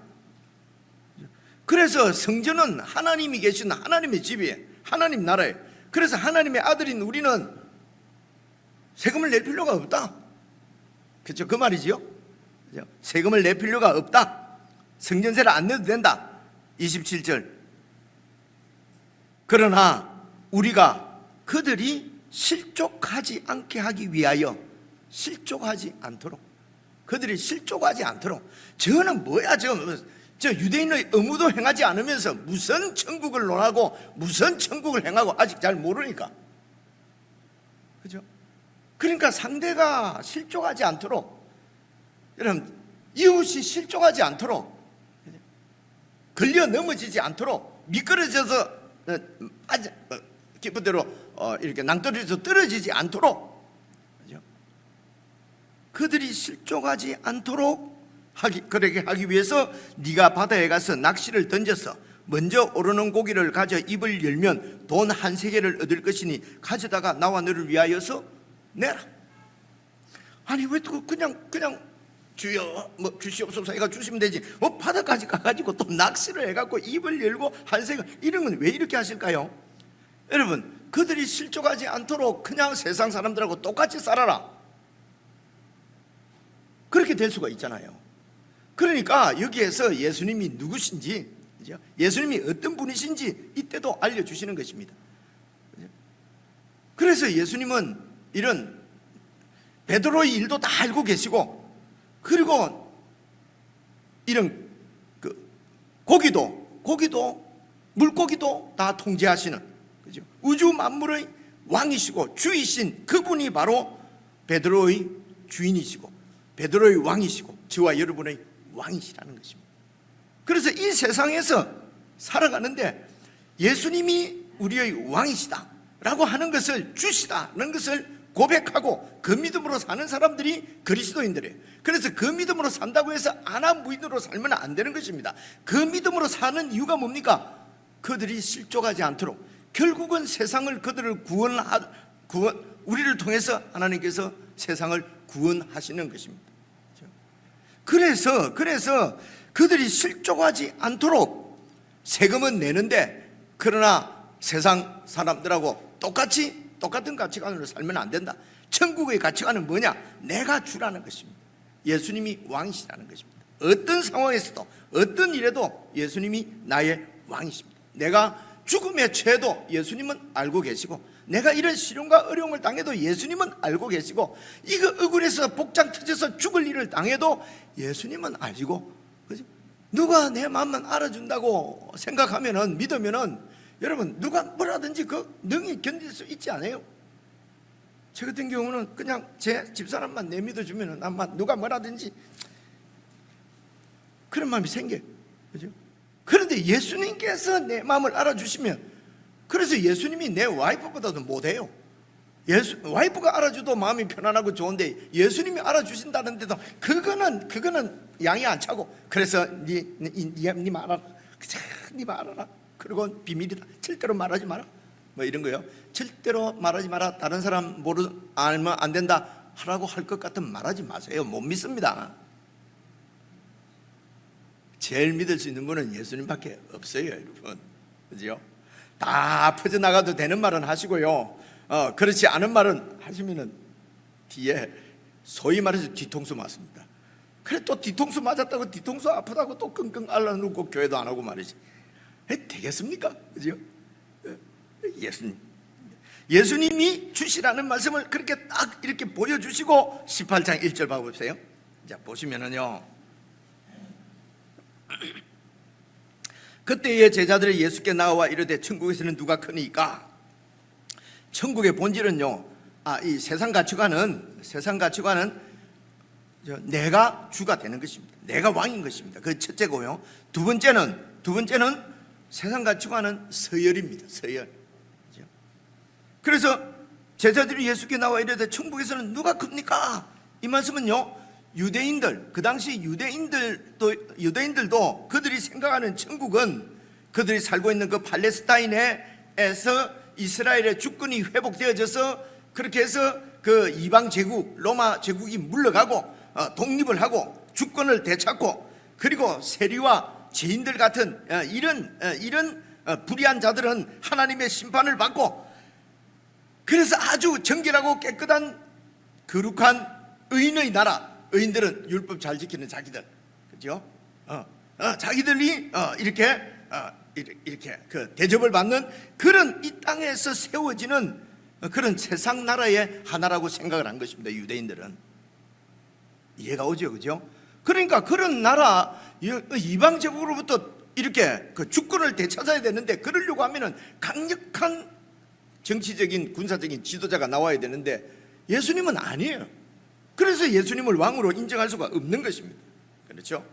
그래서 성전은 하나님이 계신 하나님의 집이에요. 하나님 나라예요. 그래서 하나님의 아들인 우리는 세금을 낼 필요가 없다. 그렇죠? 그 말이지요. 세금을 낼 필요가 없다. 성전세를 안 내도 된다. 27절, 그러나 우리가 그들이 실족하지 않게 하기 위하여, 실족하지 않도록, 그들이 실족하지 않도록. 저는 뭐야, 저 유대인의 의무도 행하지 않으면서 무슨 천국을 논하고 무슨 천국을 행하고 아직 잘 모르니까. 그죠? 그러니까 상대가 실족하지 않도록, 여러분 이웃이 실족하지 않도록, 걸려 넘어지지 않도록, 미끄러져서 기쁘대로 이렇게 낭떠러지에서 떨어지지 않도록, 그죠? 그들이 실족하지 않도록 그렇게 하기 위해서 네가 바다에 가서 낚시를 던져서 먼저 오르는 고기를 가져 입을 열면 돈 한 세겔을 얻을 것이니 가져다가 나와 너를 위하여서 내라. 아니 왜 또 그냥 주여 뭐 주시옵소서 해가 주시면 되지, 뭐 바다까지 가가지고 또 낚시를 해갖고 입을 열고 한 세겔, 이런 건 왜 이렇게 하실까요? 여러분, 그들이 실족하지 않도록 그냥 세상 사람들하고 똑같이 살아라, 그렇게 될 수가 있잖아요. 그러니까 여기에서 예수님이 누구신지, 예수님이 어떤 분이신지 이때도 알려주시는 것입니다. 그래서 예수님은 이런 베드로의 일도 다 알고 계시고, 그리고 이런 고기도 물고기도 다 통제하시는, 그죠? 우주 만물의 왕이시고 주이신 그분이 바로 베드로의 주인이시고 베드로의 왕이시고 저와 여러분의 왕이시라는 것입니다. 그래서 이 세상에서 살아가는데 예수님이 우리의 왕이시다 라고 하는 것을, 주시다는 것을 고백하고 그 믿음으로 사는 사람들이 그리스도인들이에요. 그래서 그 믿음으로 산다고 해서 안하무인으로 살면 안 되는 것입니다. 그 믿음으로 사는 이유가 뭡니까? 그들이 실족하지 않도록 결국은 세상을, 그들을 우리를 통해서 하나님께서 세상을 구원하시는 것입니다. 그래서 그들이 실족하지 않도록 세금은 내는데, 그러나 세상 사람들하고 똑같은 가치관으로 살면 안 된다. 천국의 가치관은 뭐냐? 내가 주라는 것입니다. 예수님이 왕이시라는 것입니다. 어떤 상황에서도 어떤 일에도 예수님이 나의 왕이십니다. 내가 죽음의 죄도 예수님은 알고 계시고, 내가 이런 시련과 어려움을 당해도 예수님은 알고 계시고, 이거 억울해서 복장 터져서 죽을 일을 당해도 예수님은 아시고, 그죠? 누가 내 마음만 알아준다고 생각하면은, 믿으면은 여러분 누가 뭐라든지 그 능히 견딜 수 있지 않아요? 저 같은 경우는 그냥 제 집사람만 내믿어주면은 아마 누가 뭐라든지 그런 마음이 생겨요. 그죠? 그런데 예수님께서 내 마음을 알아주시면, 그래서 예수님이 내 와이프보다도 못해요. 와이프가 알아줘도 마음이 편안하고 좋은데 예수님이 알아주신다는데도 그거는 양이 안 차고, 그래서 네 말아라, 네 말아라, 그리고 비밀이다, 절대로 말하지 마라, 뭐 이런 거요. 절대로 말하지 마라, 다른 사람 알면 안 된다 하라고 할 것 같으면 말하지 마세요. 못 믿습니다. 제일 믿을 수 있는 분은 예수님밖에 없어요, 여러분. 그죠? 다 퍼져나가도 되는 말은 하시고요, 그렇지 않은 말은 하시면은 뒤에 소위 말해서 뒤통수 맞습니다. 그래 또 뒤통수 맞았다고 뒤통수 아프다고 또 끙끙 앓아놓고 교회도 안 하고 말이지. 되겠습니까? 그죠? 예수님이 주시라는 말씀을 그렇게 딱 이렇게 보여주시고 18장 1절 봐보세요. 자, 보시면은요, 그때의 제자들이 예수께 나와 이르되 천국에서는 누가 크니까? 천국의 본질은요, 이 세상 가치관은 내가 주가 되는 것입니다. 내가 왕인 것입니다. 그 첫째고요. 두 번째는 세상 가치관은 서열입니다. 서열. 그래서 제자들이 예수께 나와 이르되 천국에서는 누가 큽니까? 이 말씀은요, 유대인들, 그 당시 유대인들도 그들이 생각하는 천국은 그들이 살고 있는 그 팔레스타인에서 이스라엘의 주권이 회복되어져서, 그렇게 해서 그 이방 제국, 로마 제국이 물러가고 독립을 하고 주권을 되찾고, 그리고 세리와 죄인들 같은 이런 불의한 자들은 하나님의 심판을 받고, 그래서 아주 정결하고 깨끗한 거룩한 의인의 나라, 의인들은 율법 잘 지키는 자기들, 그죠? 자기들이 이렇게 그 대접을 받는 그런 이 땅에서 세워지는 그런 세상 나라의 하나라고 생각을 한 것입니다. 유대인들은. 이해가 오죠, 그죠? 그러니까 그런 나라, 이방 제국으로부터 이렇게 그 주권을 되찾아야 되는데, 그러려고 하면은 강력한 정치적인 군사적인 지도자가 나와야 되는데 예수님은 아니에요. 그래서 예수님을 왕으로 인정할 수가 없는 것입니다. 그렇죠?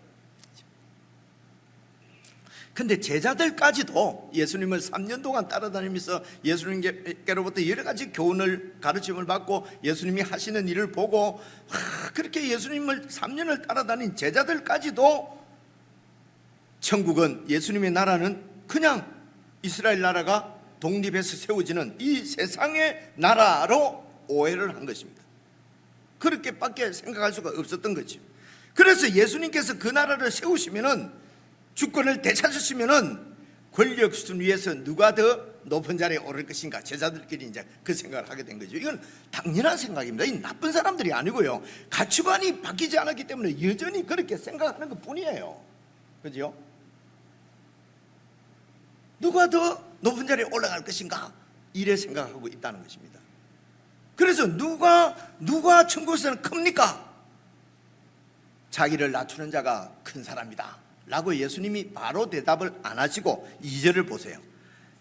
근데 제자들까지도 예수님을 3년 동안 따라다니면서 예수님께로부터 여러 가지 교훈을, 가르침을 받고 예수님이 하시는 일을 보고 그렇게 예수님을 3년을 따라다닌 제자들까지도 천국은, 예수님의 나라는 그냥 이스라엘 나라가 독립해서 세워지는 이 세상의 나라로 오해를 한 것입니다. 그렇게밖에 생각할 수가 없었던 거죠. 그래서 예수님께서 그 나라를 세우시면은, 주권을 되찾으시면은 권력 순위에서 누가 더 높은 자리에 오를 것인가, 제자들끼리 이제 그 생각을 하게 된 거죠. 이건 당연한 생각입니다. 이 나쁜 사람들이 아니고요, 가치관이 바뀌지 않았기 때문에 여전히 그렇게 생각하는 것 뿐이에요. 그죠? 누가 더 높은 자리에 올라갈 것인가, 이래 생각하고 있다는 것입니다. 그래서 누가 천국에서는 큽니까? 자기를 낮추는 자가 큰 사람이다, 라고 예수님이 바로 대답을 안 하시고 2절을 보세요.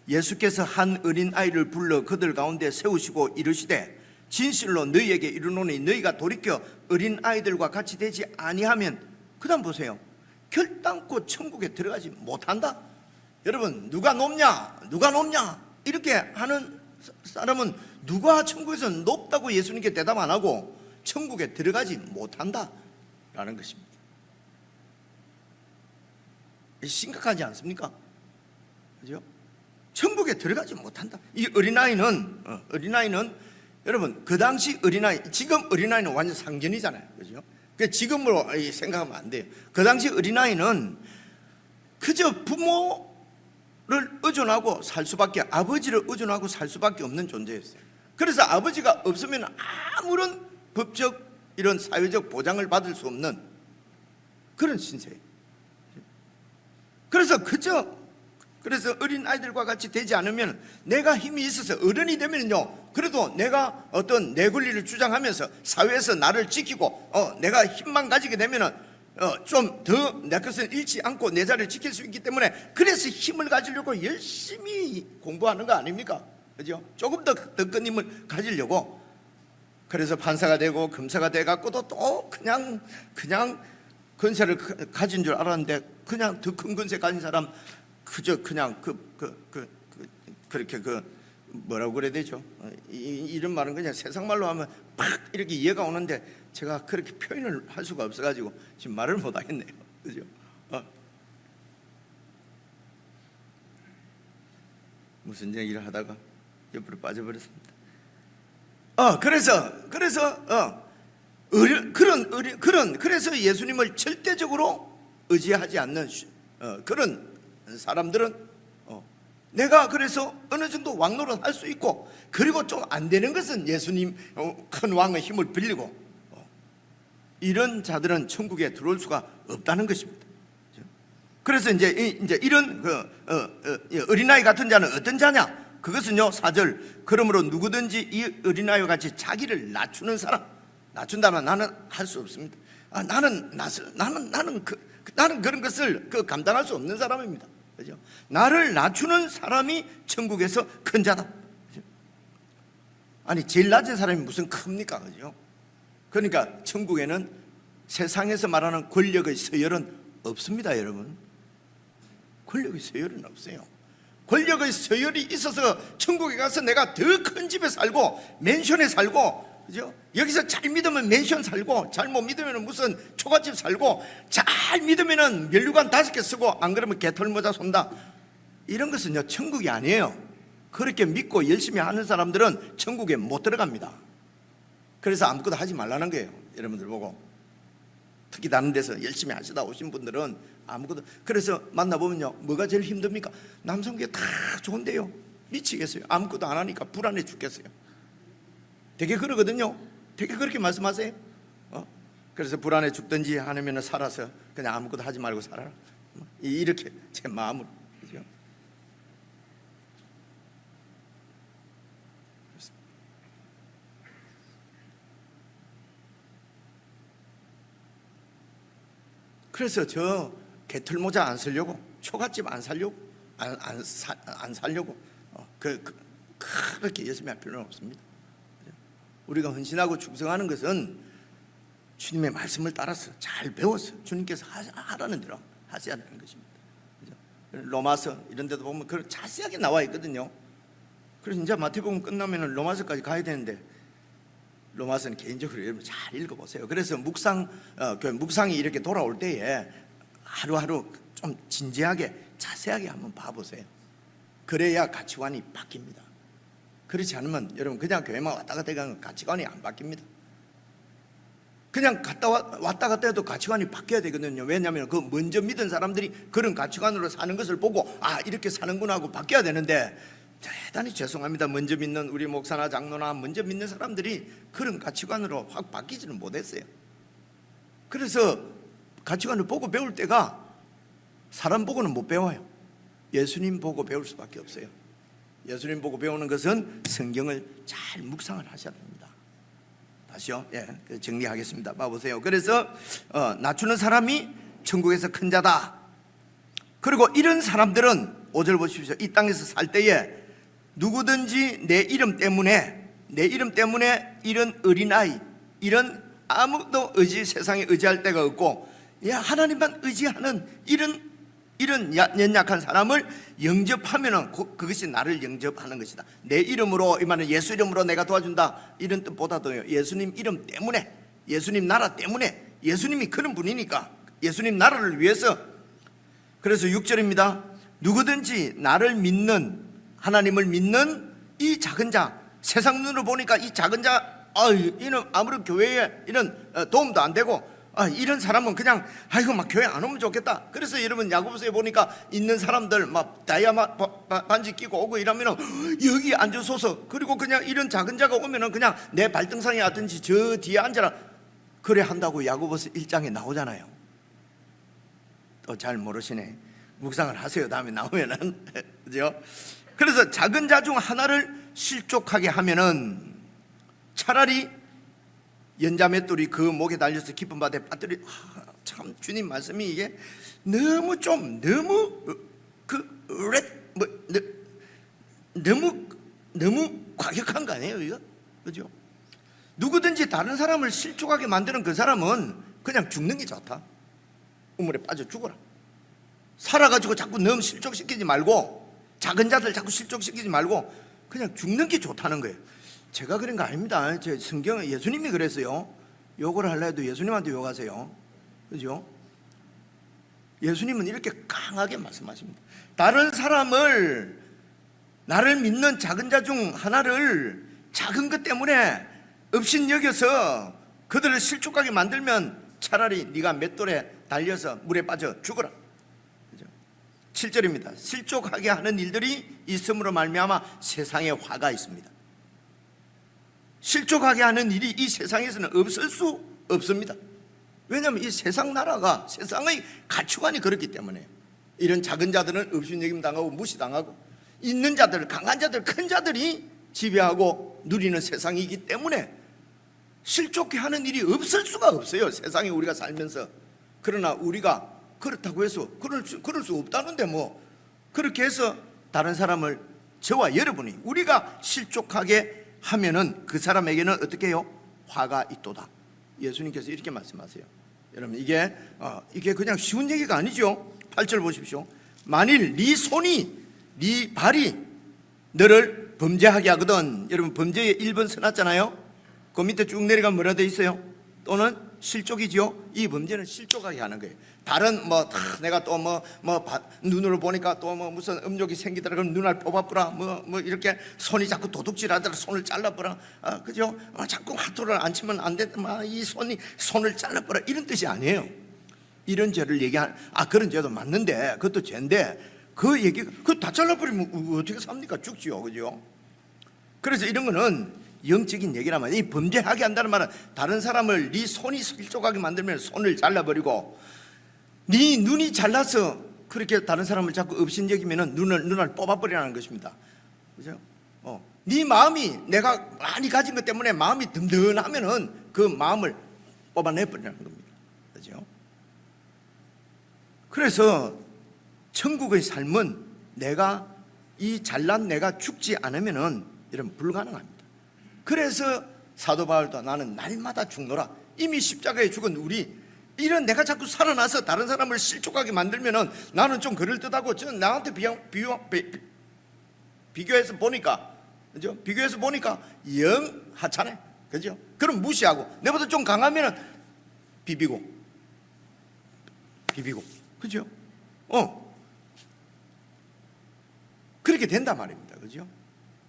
예수께서 한 어린아이를 불러 그들 가운데 세우시고 이르시되 진실로 너희에게 이르노니 너희가 돌이켜 어린아이들과 같이 되지 아니하면, 그 다음 보세요, 결단코 천국에 들어가지 못한다. 여러분, 누가 높냐 누가 높냐 이렇게 하는 사람은 누가 천국에서 높다고 예수님께 대답 안 하고 천국에 들어가지 못한다 라는 것입니다. 심각하지 않습니까? 그죠? 천국에 들어가지 못한다. 이 어린아이는 여러분, 그 당시 어린아이, 지금 어린아이는 완전 상전이잖아요. 그죠? 그 지금으로 생각하면 안 돼요. 그 당시 어린아이는 그저 부모를 의존하고 살 수밖에, 아버지를 의존하고 살 수밖에 없는 존재였어요. 그래서 아버지가 없으면 아무런 법적 이런 사회적 보장을 받을 수 없는 그런 신세예요. 그래서 어린 아이들과 같이 되지 않으면, 내가 힘이 있어서 어른이 되면요, 그래도 내가 어떤 내 권리를 주장하면서 사회에서 나를 지키고 내가 힘만 가지게 되면은 좀 더 내 것을 잃지 않고 내 자리를 지킬 수 있기 때문에, 그래서 힘을 가지려고 열심히 공부하는 거 아닙니까? 그죠? 조금 더 큰 힘을 가지려고. 그래서 판사가 되고 검사가 돼 갖고도 또 그냥 권세를 가진 줄 알았는데, 그냥 더 큰 권세 가진 사람 그저 그냥 그렇게 뭐라고 그래야 되죠? 이런 말은 그냥 세상 말로 하면 팍 이렇게 이해가 오는데, 제가 그렇게 표현을 할 수가 없어가지고 지금 말을 못 하겠네요. 그죠? 무슨 얘기를 하다가 옆으로 빠져버렸습니다. 그래서 예수님을 절대적으로 의지하지 않는 그런 사람들은 내가 그래서 어느 정도 왕노릇 할 수 있고, 그리고 좀 안 되는 것은 예수님 큰 왕의 힘을 빌리고, 이런 자들은 천국에 들어올 수가 없다는 것입니다. 그래서 이제 이런 어린아이 같은 자는 어떤 자냐? 그것은요, 4절, 그러므로 누구든지 이 어린아이와 같이 자기를 낮추는 사람, 낮춘다면 나는 할 수 없습니다. 나는 그런 것을 감당할 수 없는 사람입니다. 그죠? 나를 낮추는 사람이 천국에서 큰 자다. 그죠? 아니, 제일 낮은 사람이 무슨 큽니까? 그죠? 그러니까 천국에는 세상에서 말하는 권력의 서열은 없습니다, 여러분. 권력의 서열은 없어요. 권력의 서열이 있어서 천국에 가서 내가 더 큰 집에 살고 맨션에 살고, 그죠? 여기서 잘 믿으면 맨션 살고, 잘 못 믿으면 무슨 초가집 살고, 잘 믿으면 면류관 5개 쓰고, 안 그러면 개털모자 손다. 이런 것은요, 천국이 아니에요. 그렇게 믿고 열심히 하는 사람들은 천국에 못 들어갑니다. 그래서 아무것도 하지 말라는 거예요. 여러분들 보고, 특히 다른 데서 열심히 하시다 오신 분들은 아무것도. 그래서 만나보면요, 뭐가 제일 힘듭니까? 남성계 다 좋은데요, 미치겠어요. 아무것도 안 하니까 불안해 죽겠어요. 되게 그러거든요. 되게 그렇게 말씀하세요. 그래서 불안해 죽든지 아니면 살아서 그냥 아무것도 하지 말고 살아라, 이렇게 제 마음으로. 그죠? 그래서 저 개털모자 안 쓰려고, 초가집 안 살려고, 안 살려고 그렇게 열심히 할 필요는 없습니다. 우리가 헌신하고 충성하는 것은 주님의 말씀을 따라서 잘 배워서 주님께서 하라는 대로 하셔야 되는 것입니다. 그죠? 로마서 이런 데도 보면 그런 자세하게 나와 있거든요. 그래서 이제 마태복음 끝나면 로마서까지 가야 되는데, 로마서는 개인적으로 여러분 잘 읽어보세요. 그래서 묵상이 이렇게 돌아올 때에 하루하루 좀 진지하게 자세하게 한번 봐보세요. 그래야 가치관이 바뀝니다. 그렇지 않으면 여러분 그냥 교회만 왔다 갔다 하면 가치관이 안 바뀝니다. 그냥 왔다 갔다 해도 가치관이 바뀌어야 되거든요. 왜냐하면 그 먼저 믿은 사람들이 그런 가치관으로 사는 것을 보고 이렇게 사는구나 하고 바뀌어야 되는데, 대단히 죄송합니다. 먼저 믿는 우리 목사나 장로나 먼저 믿는 사람들이 그런 가치관으로 확 바뀌지는 못했어요. 그래서 가치관을 보고 배울 때가 사람 보고는 못 배워요. 예수님 보고 배울 수밖에 없어요. 예수님 보고 배우는 것은 성경을 잘 묵상을 하셔야 됩니다. 다시요, 정리하겠습니다. 봐보세요. 그래서 낮추는 사람이 천국에서 큰 자다. 그리고 이런 사람들은 5절 보십시오. 이 땅에서 살 때에 누구든지 내 이름 때문에 이런 어린아이, 이런 아무도 세상에 의지할 데가 없고 하나님만 의지하는 이런 연약한 사람을 영접하면은 그것이 나를 영접하는 것이다. 내 이름으로, 이 말은 예수 이름으로 내가 도와준다, 이런 뜻보다도요, 예수님 이름 때문에, 예수님 나라 때문에, 예수님이 그런 분이니까, 예수님 나라를 위해서. 그래서 6절입니다. 누구든지 나를 믿는, 하나님을 믿는 이 작은 자, 세상 눈으로 보니까 이 작은 자, 이는 아무런 교회에 이런 도움도 안 되고, 이런 사람은 그냥 막 교회 안 오면 좋겠다. 그래서 여러분 야고보서에 보니까 있는 사람들 막 다이아마 반지 끼고 오고 이러면은 여기 앉으소서. 그리고 그냥 이런 작은 자가 오면은 그냥 내 발등상에 앉든지 저 뒤에 앉아라, 그래 한다고 야고보서 1장에 나오잖아요. 또 잘 모르시네. 묵상을 하세요. 다음에 나오면은 그죠? 그래서 작은 자 중 하나를 실족하게 하면은 차라리 연자 맷돌이 그 목에 달려서 깊은 바다에 빠뜨리. 참 주님 말씀이 이게 너무 과격한 거 아니에요, 이거? 그죠? 누구든지 다른 사람을 실족하게 만드는 그 사람은 그냥 죽는 게 좋다. 우물에 빠져 죽어라. 살아가지고 자꾸 너무 실족시키지 말고, 작은 자들 자꾸 실족시키지 말고 그냥 죽는 게 좋다는 거예요. 제가 그런 거 아닙니다. 제 성경에 예수님이 그랬어요. 욕을 하려 해도 예수님한테 욕하세요. 그죠? 예수님은 이렇게 강하게 말씀하십니다. 다른 사람을, 나를 믿는 작은 자 중 하나를 작은 것 때문에 업신여겨서 그들을 실족하게 만들면 차라리 네가 맷돌에 달려서 물에 빠져 죽어라. 그죠? 7절입니다. 실족하게 하는 일들이 있음으로 말미암아 세상에 화가 있습니다. 실족하게 하는 일이 이 세상에서는 없을 수 없습니다. 왜냐하면 이 세상 나라가, 세상의 가치관이 그렇기 때문에. 이런 작은 자들은 업신여김 당하고 무시당하고, 있는 자들, 강한 자들, 큰 자들이 지배하고 누리는 세상이기 때문에 실족해 하는 일이 없을 수가 없어요, 세상에 우리가 살면서. 그러나 우리가 그렇다고 해서 그럴 수 없다는데 뭐 그렇게 해서 다른 사람을, 저와 여러분이 우리가 실족하게 하면은 그 사람에게는 어떻게 해요? 화가 있도다. 예수님께서 이렇게 말씀하세요. 여러분 이게 그냥 쉬운 얘기가 아니죠. 8절 보십시오. 만일 네 손이, 네 발이 너를 범죄하게 하거든. 여러분 범죄의 1번 써놨잖아요. 그 밑에 쭉 내려가면 뭐라 되어 있어요? 또는 실족이지요. 이 범죄는 실족하게 하는 거예요. 다른 내가 또 눈으로 보니까 또 무슨 음욕이 생기더라 그럼 눈알 뽑아보라, 뭐 이렇게 손이 자꾸 도둑질하더라 손을 잘라보라, 그죠? 자꾸 화투를 안 치면 안 돼, 이 손을 잘라보라, 이런 뜻이 아니에요. 이런 죄를 얘기하는, 그런 죄도 맞는데 그것도 죄인데 그 얘기, 그거 다 잘라버리면 어떻게 삽니까? 죽지요, 그죠? 그래서 이런 거는 영적인 얘기라면, 이 범죄하게 한다는 말은 다른 사람을 네 손이 실족하게 만들면 손을 잘라버리고, 네 눈이 잘나서 그렇게 다른 사람을 자꾸 업신여기면 눈을 뽑아버리라는 것입니다. 그죠? 네 마음이, 내가 많이 가진 것 때문에 마음이 든든하면은 그 마음을 뽑아내버리라는 겁니다. 그죠? 그래서 천국의 삶은 내가 이 잘난 내가 죽지 않으면은 이런 불가능합니다. 그래서 사도 바울도 나는 날마다 죽노라. 이미 십자가에 죽은 우리, 이런 내가 자꾸 살아나서 다른 사람을 실족하게 만들면은 나는 좀 그럴듯하고, 저는 나한테 비교해서 보니까, 그죠? 비교해서 보니까 영 하찮아, 그죠? 그럼 무시하고, 내보다 좀 강하면은 비비고, 그죠? 그렇게 된단 말입니다, 그죠?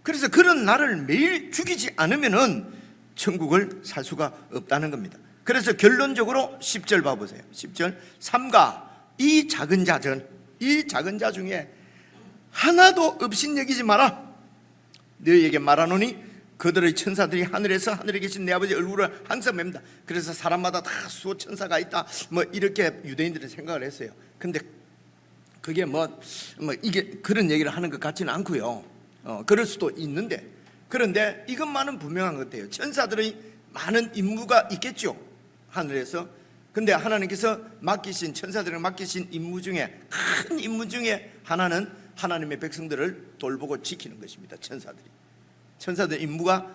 그래서 그런 나를 매일 죽이지 않으면은 천국을 살 수가 없다는 겁니다. 그래서 결론적으로 10절 봐보세요. 10절. 삼가 이 작은 자 중에 하나도 업신여기지 마라. 너희에게 말하노니 그들의 천사들이 하늘에 계신 내 아버지 얼굴을 항상 뵙는다. 그래서 사람마다 다 수호 천사가 있다, 이렇게 유대인들이 생각을 했어요. 근데 그게 이게 그런 얘기를 하는 것 같지는 않고요. 그럴 수도 있는데, 그런데 이것만은 분명한 것 같아요. 천사들의 많은 임무가 있겠죠, 하늘에서. 근데 하나님께서 맡기신, 천사들에게 맡기신 임무 중에 큰 임무 중에 하나는 하나님의 백성들을 돌보고 지키는 것입니다. 천사들의 임무가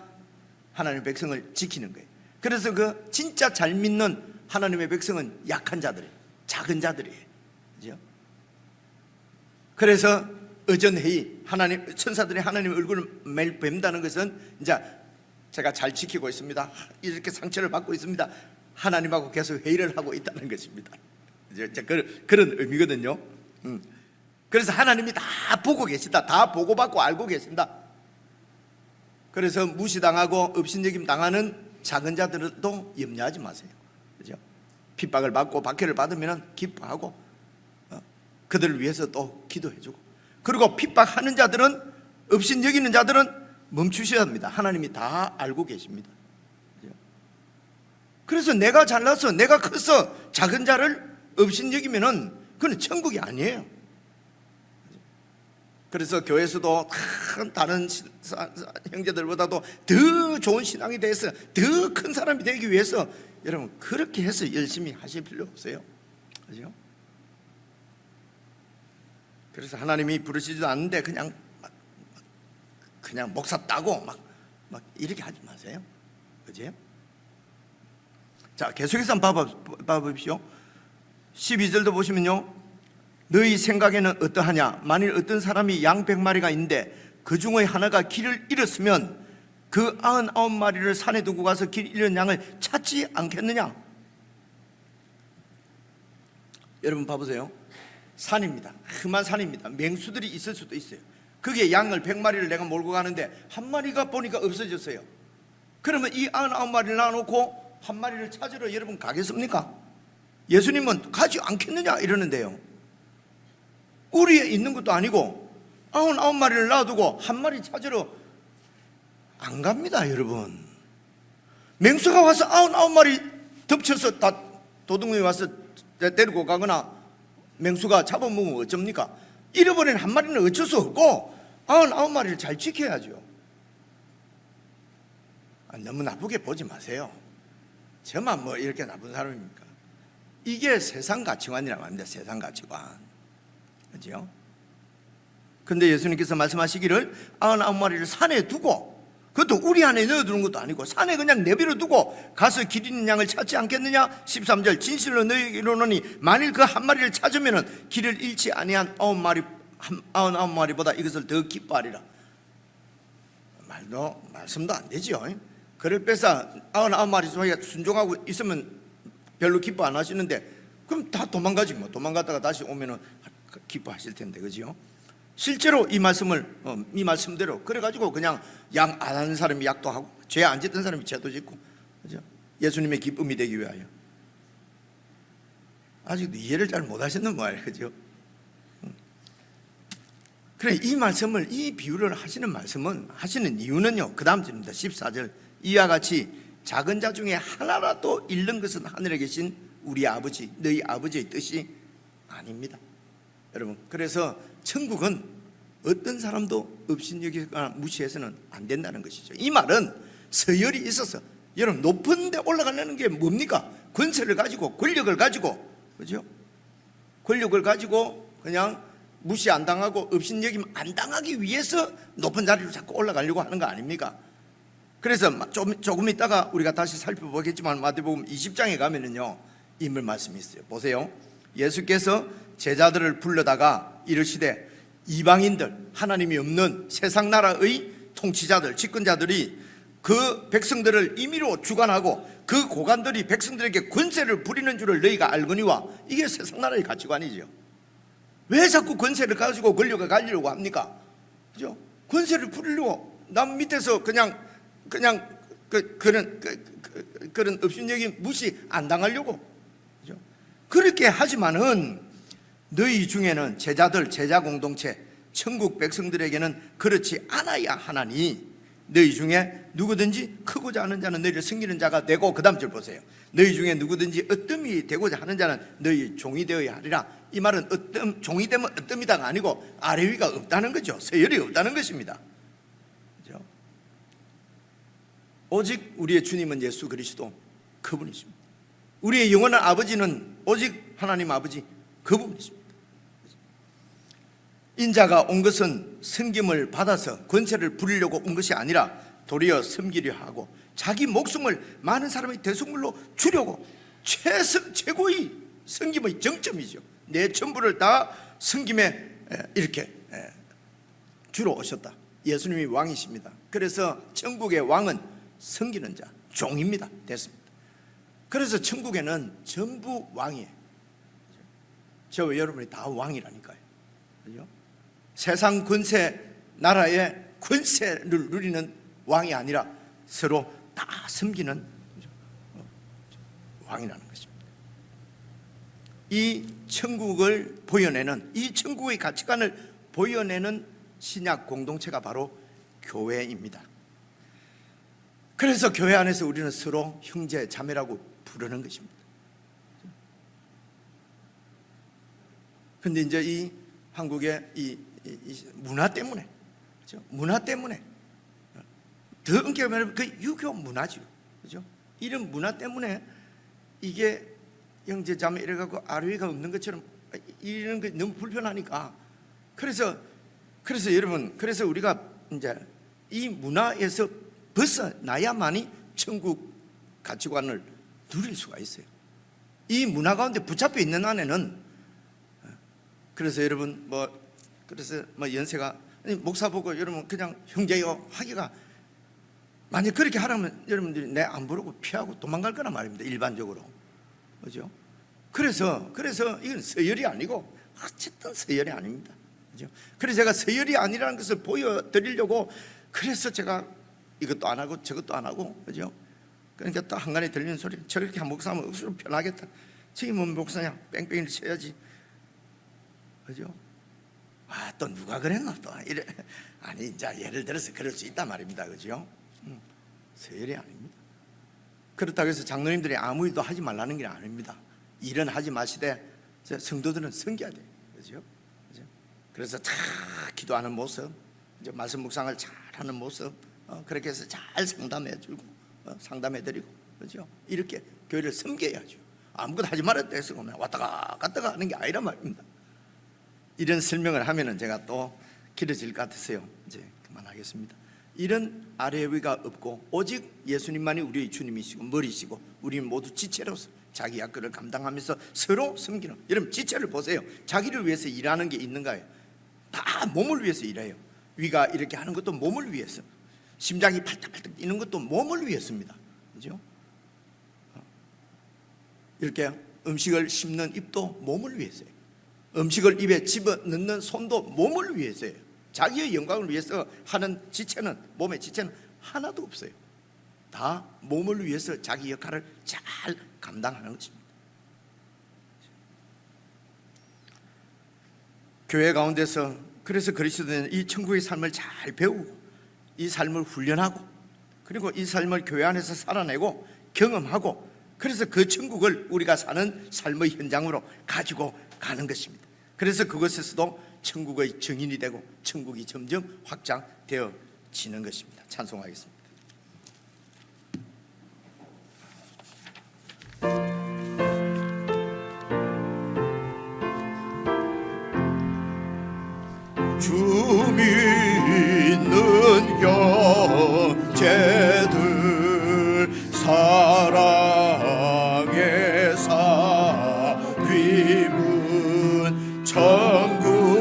하나님의 백성을 지키는 거예요. 그래서 그 진짜 잘 믿는 하나님의 백성은 약한 자들이에요. 작은 자들이에요. 그죠? 그래서 의전회의, 천사들이 하나님의 얼굴을 매일 뵌다는 것은 이제 제가 잘 지키고 있습니다, 이렇게 상처를 받고 있습니다, 하나님하고 계속 회의를 하고 있다는 것입니다. 이제 그런 의미거든요. 그래서 하나님이 다 보고 계시다, 다 보고받고 알고 계신다. 그래서 무시당하고 업신여김 당하는 작은 자들도 염려하지 마세요. 그죠? 핍박을 받고 박해를 받으면 기뻐하고 그들을 위해서 또 기도해주고, 그리고 핍박하는 자들은, 업신여기는 자들은 멈추셔야 합니다. 하나님이 다 알고 계십니다. 그래서 내가 잘나서, 내가 커서 작은 자를 업신여기면은 그건 천국이 아니에요. 그래서 교회에서도 다른 형제들보다도 더 좋은 신앙이 돼서 더 큰 사람이 되기 위해서 여러분 그렇게 해서 열심히 하실 필요 없어요. 그죠? 그래서 하나님이 부르시지도 않는데 그냥 목사 따고 막 이렇게 하지 마세요. 그죠? 자, 계속해서 한번 봐보십시오. 12절도 보시면요, 너희 생각에는 어떠하냐? 만일 어떤 사람이 양 100마리가 있는데 그 중의 하나가 길을 잃었으면 그 99마리를 산에 두고 가서 길 잃은 양을 찾지 않겠느냐? 여러분 봐보세요. 산입니다. 험한 산입니다. 맹수들이 있을 수도 있어요. 거기에 양을 100마리를 내가 몰고 가는데 한 마리가 보니까 없어졌어요. 그러면 이 99마리를 놔놓고 한 마리를 찾으러 여러분 가겠습니까? 예수님은 가지 않겠느냐 이러는데요, 우리에 있는 것도 아니고 99마리를 놔두고 한 마리 찾으러 안 갑니다. 여러분, 맹수가 와서 99마리 덮쳐서 다 도둑놈이 와서 데리고 가거나 맹수가 잡아먹으면 어쩝니까? 잃어버린 한 마리는 어쩔 수 없고 99마리를 잘 지켜야죠. 너무 나쁘게 보지 마세요. 저만 뭐 이렇게 나쁜 사람입니까? 이게 세상 가치관이라고 합니다. 세상 가치관. 그죠? 근데 예수님께서 말씀하시기를 99마리를 산에 두고, 그것도 우리 안에 넣어두는 것도 아니고 산에 그냥 내버려 두고 가서 길 잃는 양을 찾지 않겠느냐? 13절, 진실로 너희에게 이르노니 만일 그 한 마리를 찾으면 길을 잃지 아니한 99마리보다 이것을 더 기뻐하리라. 말씀도 안 되죠. 그를 뺏어 99마리 소리가 순종하고 있으면 별로 기뻐 안 하시는데 그럼 다 도망가지 뭐. 도망갔다가 다시 오면은 기뻐하실 텐데, 그죠? 실제로 이 말씀대로 그래가지고 그냥 양 안 하는 사람이 약도 하고 죄 안 짓던 사람이 죄도 짓고, 그죠? 예수님의 기쁨이 되기 위하여. 아직도 이해를 잘 못하셨는 말이에요, 그죠? 그래, 이 말씀을, 이 비유를 하시는 이유는요, 그 다음 절입니다. 14절, 이와 같이 작은 자 중에 하나라도 잃는 것은 하늘에 계신 우리 아버지, 너희 아버지의 뜻이 아닙니다. 여러분, 그래서 천국은 어떤 사람도 업신여기거나 무시해서는 안 된다는 것이죠. 이 말은 서열이 있어서, 여러분 높은 데 올라가려는 게 뭡니까? 권세를 가지고, 권력을 가지고, 그죠? 권력을 가지고 그냥 무시 안 당하고 업신여김 안 당하기 위해서 높은 자리로 자꾸 올라가려고 하는 거 아닙니까? 그래서 조금 있다가 우리가 다시 살펴보겠지만 마태복음 20장에 가면은요, 인물 말씀이 있어요. 보세요. 예수께서 제자들을 불러다가 이르시되 이방인들, 하나님이 없는 세상 나라의 통치자들, 집권자들이 그 백성들을 임의로 주관하고 그 고관들이 백성들에게 권세를 부리는 줄을 너희가 알거니와. 이게 세상 나라의 가치관이죠. 왜 자꾸 권세를 가지고 권력을 가지려고 합니까? 그죠? 권세를 부리려고 남 밑에서 그런 업신여김 무시 안 당하려고, 그죠? 그렇게 하지만은 너희 중에는 제자들, 제자 공동체, 천국 백성들에게는 그렇지 않아야 하나니 너희 중에 누구든지 크고자 하는 자는 너희를 섬기는 자가 되고, 그 다음 절 보세요. 너희 중에 누구든지 어뜸이 되고자 하는 자는 너희 종이 되어야 하리라. 이 말은 종이 되면 어뜸이다가 아니고 아래 위가 없다는 거죠. 서열이 없다는 것입니다. 그렇죠? 오직 우리의 주님은 예수 그리스도, 그분이십니다. 우리의 영원한 아버지는 오직 하나님 아버지 그분이십니다. 인자가 온 것은 섬김을 받아서 권세를 부리려고 온 것이 아니라 도리어 섬기려 하고 자기 목숨을 많은 사람의 대속물로 주려고 최고의 섬김의 정점이죠. 내 전부를 다 섬김에 이렇게 주러 오셨다. 예수님이 왕이십니다. 그래서 천국의 왕은 섬기는 자, 종입니다. 됐습니다. 그래서 천국에는 전부 왕이에요. 저와 여러분이 다 왕이라니까요. 그죠? 세상 권세, 나라의 권세를 누리는 왕이 아니라 서로 다 섬기는 왕이라는 것입니다. 이 천국을 보여내는, 이 천국의 가치관을 보여내는 신약 공동체가 바로 교회입니다. 그래서 교회 안에서 우리는 서로 형제 자매라고 부르는 것입니다. 그런데 이제 이 한국의 이 문화 때문에, 그렇죠? 문화 때문에 더 엄격하면 그 유교 문화죠, 그렇죠? 이런 문화 때문에 이게 형제 자매 이래갖고 아뢰가 없는 것처럼 이런 게 너무 불편하니까 그래서 여러분, 그래서 우리가 이제 이 문화에서 벗어나야만이 천국 가치관을 누릴 수가 있어요. 이 문화 가운데 붙잡혀 있는 안에는, 그래서 여러분 그래서 연세가 목사 보고 여러분 그냥 형제요 하기가, 만약 그렇게 하라면 여러분들이 내 안 부르고 피하고 도망갈 거란 말입니다. 일반적으로, 그죠? 그래서 이건 서열이 아니고 어쨌든 서열이 아닙니다. 그죠? 그래서 제가 서열이 아니라는 것을 보여드리려고, 그래서 제가 이것도 안 하고 저것도 안 하고, 그죠? 그러니까 또 한간에 들리는 소리, 저렇게 한 목사하면 억수로 편하겠다. 저기 뭐 목사냐, 뺑뺑이를 쳐야지, 그죠? 또 누가 그랬나 또 이래. 아니, 이제 예를 들어서 그럴 수 있단 말입니다, 그죠? 서열이 아닙니다. 그렇다고 해서 장로님들이 아무 일도 하지 말라는 게 아닙니다. 일은 하지 마시되 성도들은 섬겨야 돼요, 그죠? 그래서 잘 기도하는 모습, 이제 말씀 묵상을 잘하는 모습, 그렇게 해서 잘 상담해주고, 상담해드리고, 그죠? 이렇게 교회를 섬겨야죠. 아무것도 하지 말았다 해서 그냥 왔다가 갔다가 하는 게 아니란 말입니다. 이런 설명을 하면은 제가 또 길어질 것 같아서요, 이제 그만하겠습니다. 이런 아래 위가 없고 오직 예수님만이 우리의 주님이시고 머리시고 우리는 모두 지체로서 자기 약글을 감당하면서 서로 섬기는, 여러분 지체를 보세요. 자기를 위해서 일하는 게 있는가요? 다 몸을 위해서 일해요. 위가 이렇게 하는 것도 몸을 위해서, 심장이 팔딱팔딱 뛰는 것도 몸을 위해서입니다, 그죠? 이렇게 음식을 씹는 입도 몸을 위해서예요. 음식을 입에 집어넣는 손도 몸을 위해서예요. 자기의 영광을 위해서 하는 지체는, 몸의 지체는 하나도 없어요. 다 몸을 위해서 자기 역할을 잘 감당하는 것입니다. 교회 가운데서 그래서 그리스도는 이 천국의 삶을 잘 배우고 이 삶을 훈련하고 그리고 이 삶을 교회 안에서 살아내고 경험하고, 그래서 그 천국을 우리가 사는 삶의 현장으로 가지고 가는 것입니다. 그래서 그것에서도 천국의 증인이 되고 천국이 점점 확장되어지는 것입니다. 찬송하겠습니다. 주 믿는 형제들 사랑의 사귐은 천국의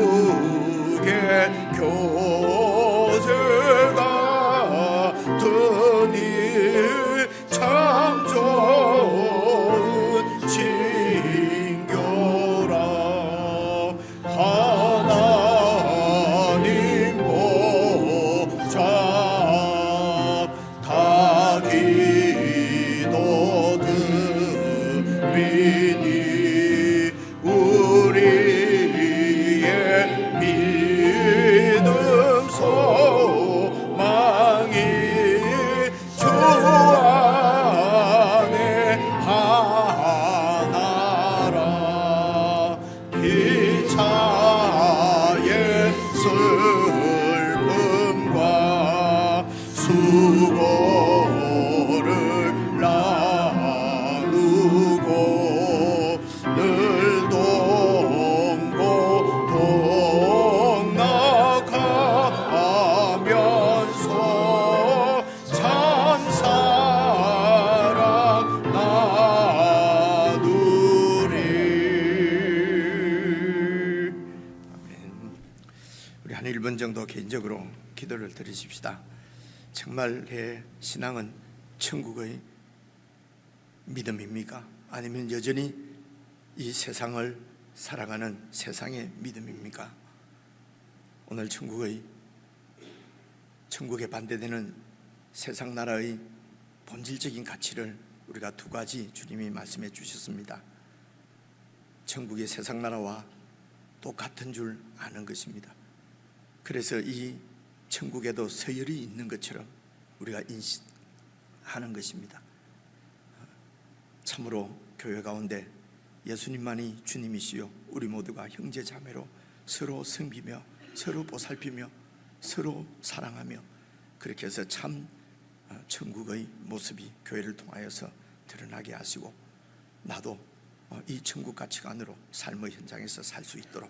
교제가 드니 참 좋은 친교라. 하나님 보좌 다 기도 드리니 우리의 믿음 소망이 주 안에 하나라. 피차의 슬픔과 수고를 나누고 우리 한 1분 정도 개인적으로 기도를 드리십시다. 정말 내 신앙은 천국의 믿음입니까? 아니면 여전히 이 세상을 살아가는 세상의 믿음입니까? 오늘 천국에 반대되는 세상 나라의 본질적인 가치를 우리가 두 가지 주님이 말씀해 주셨습니다. 천국의 세상 나라와 똑같은 줄 아는 것입니다. 그래서 이 천국에도 서열이 있는 것처럼 우리가 인식하는 것입니다. 참으로 교회 가운데 예수님만이 주님이시요 우리 모두가 형제 자매로 서로 섬기며 서로 보살피며 서로 사랑하며 그렇게 해서 참 천국의 모습이 교회를 통하여서 드러나게 하시고 나도 이 천국 가치관으로 삶의 현장에서 살 수 있도록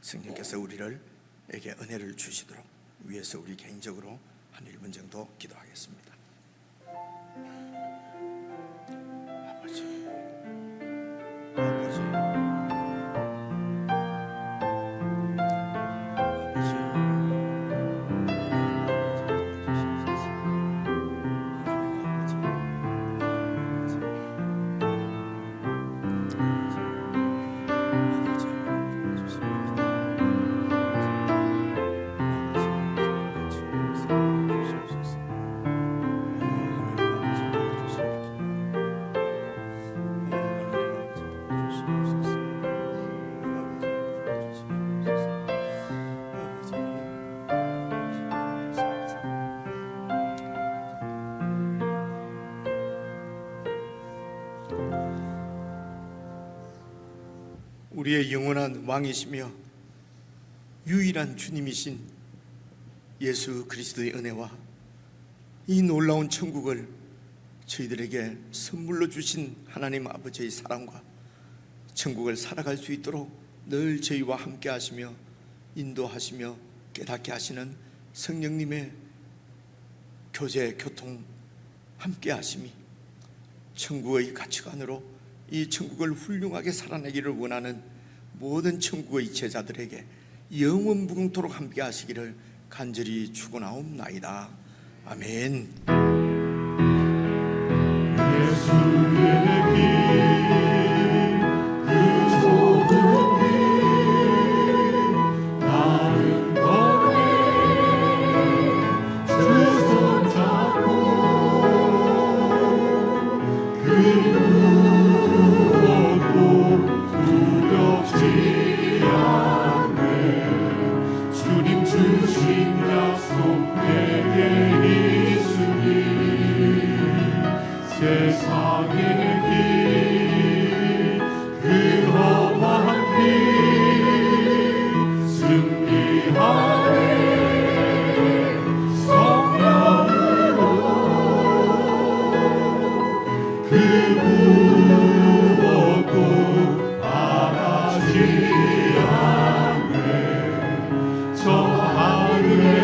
성령께서 우리에게 은혜를 주시도록 위해서 우리 개인적으로 한 1분 정도 기도하겠습니다. 아버지 우리의 영원한 왕이시며 유일한 주님이신 예수 그리스도의 은혜와 이 놀라운 천국을 저희들에게 선물로 주신 하나님 아버지의 사랑과 천국을 살아갈 수 있도록 늘 저희와 함께 하시며 인도하시며 깨닫게 하시는 성령님의 교제, 교통 함께 하심이 천국의 가치관으로 이 천국을 훌륭하게 살아내기를 원하는 모든 천국의 제자들에게 영원 무궁토록 함께 하시기를 간절히 축원하옵나이다. 아멘. 예수의 길그 좁은 길 나는 걸음에 주 손 잡고 그 두렵지 않네. 주님 주신 약속 내게 있으니 세상의 길, 그 험한 길 승리하네. 성령으로 그 저 하늘에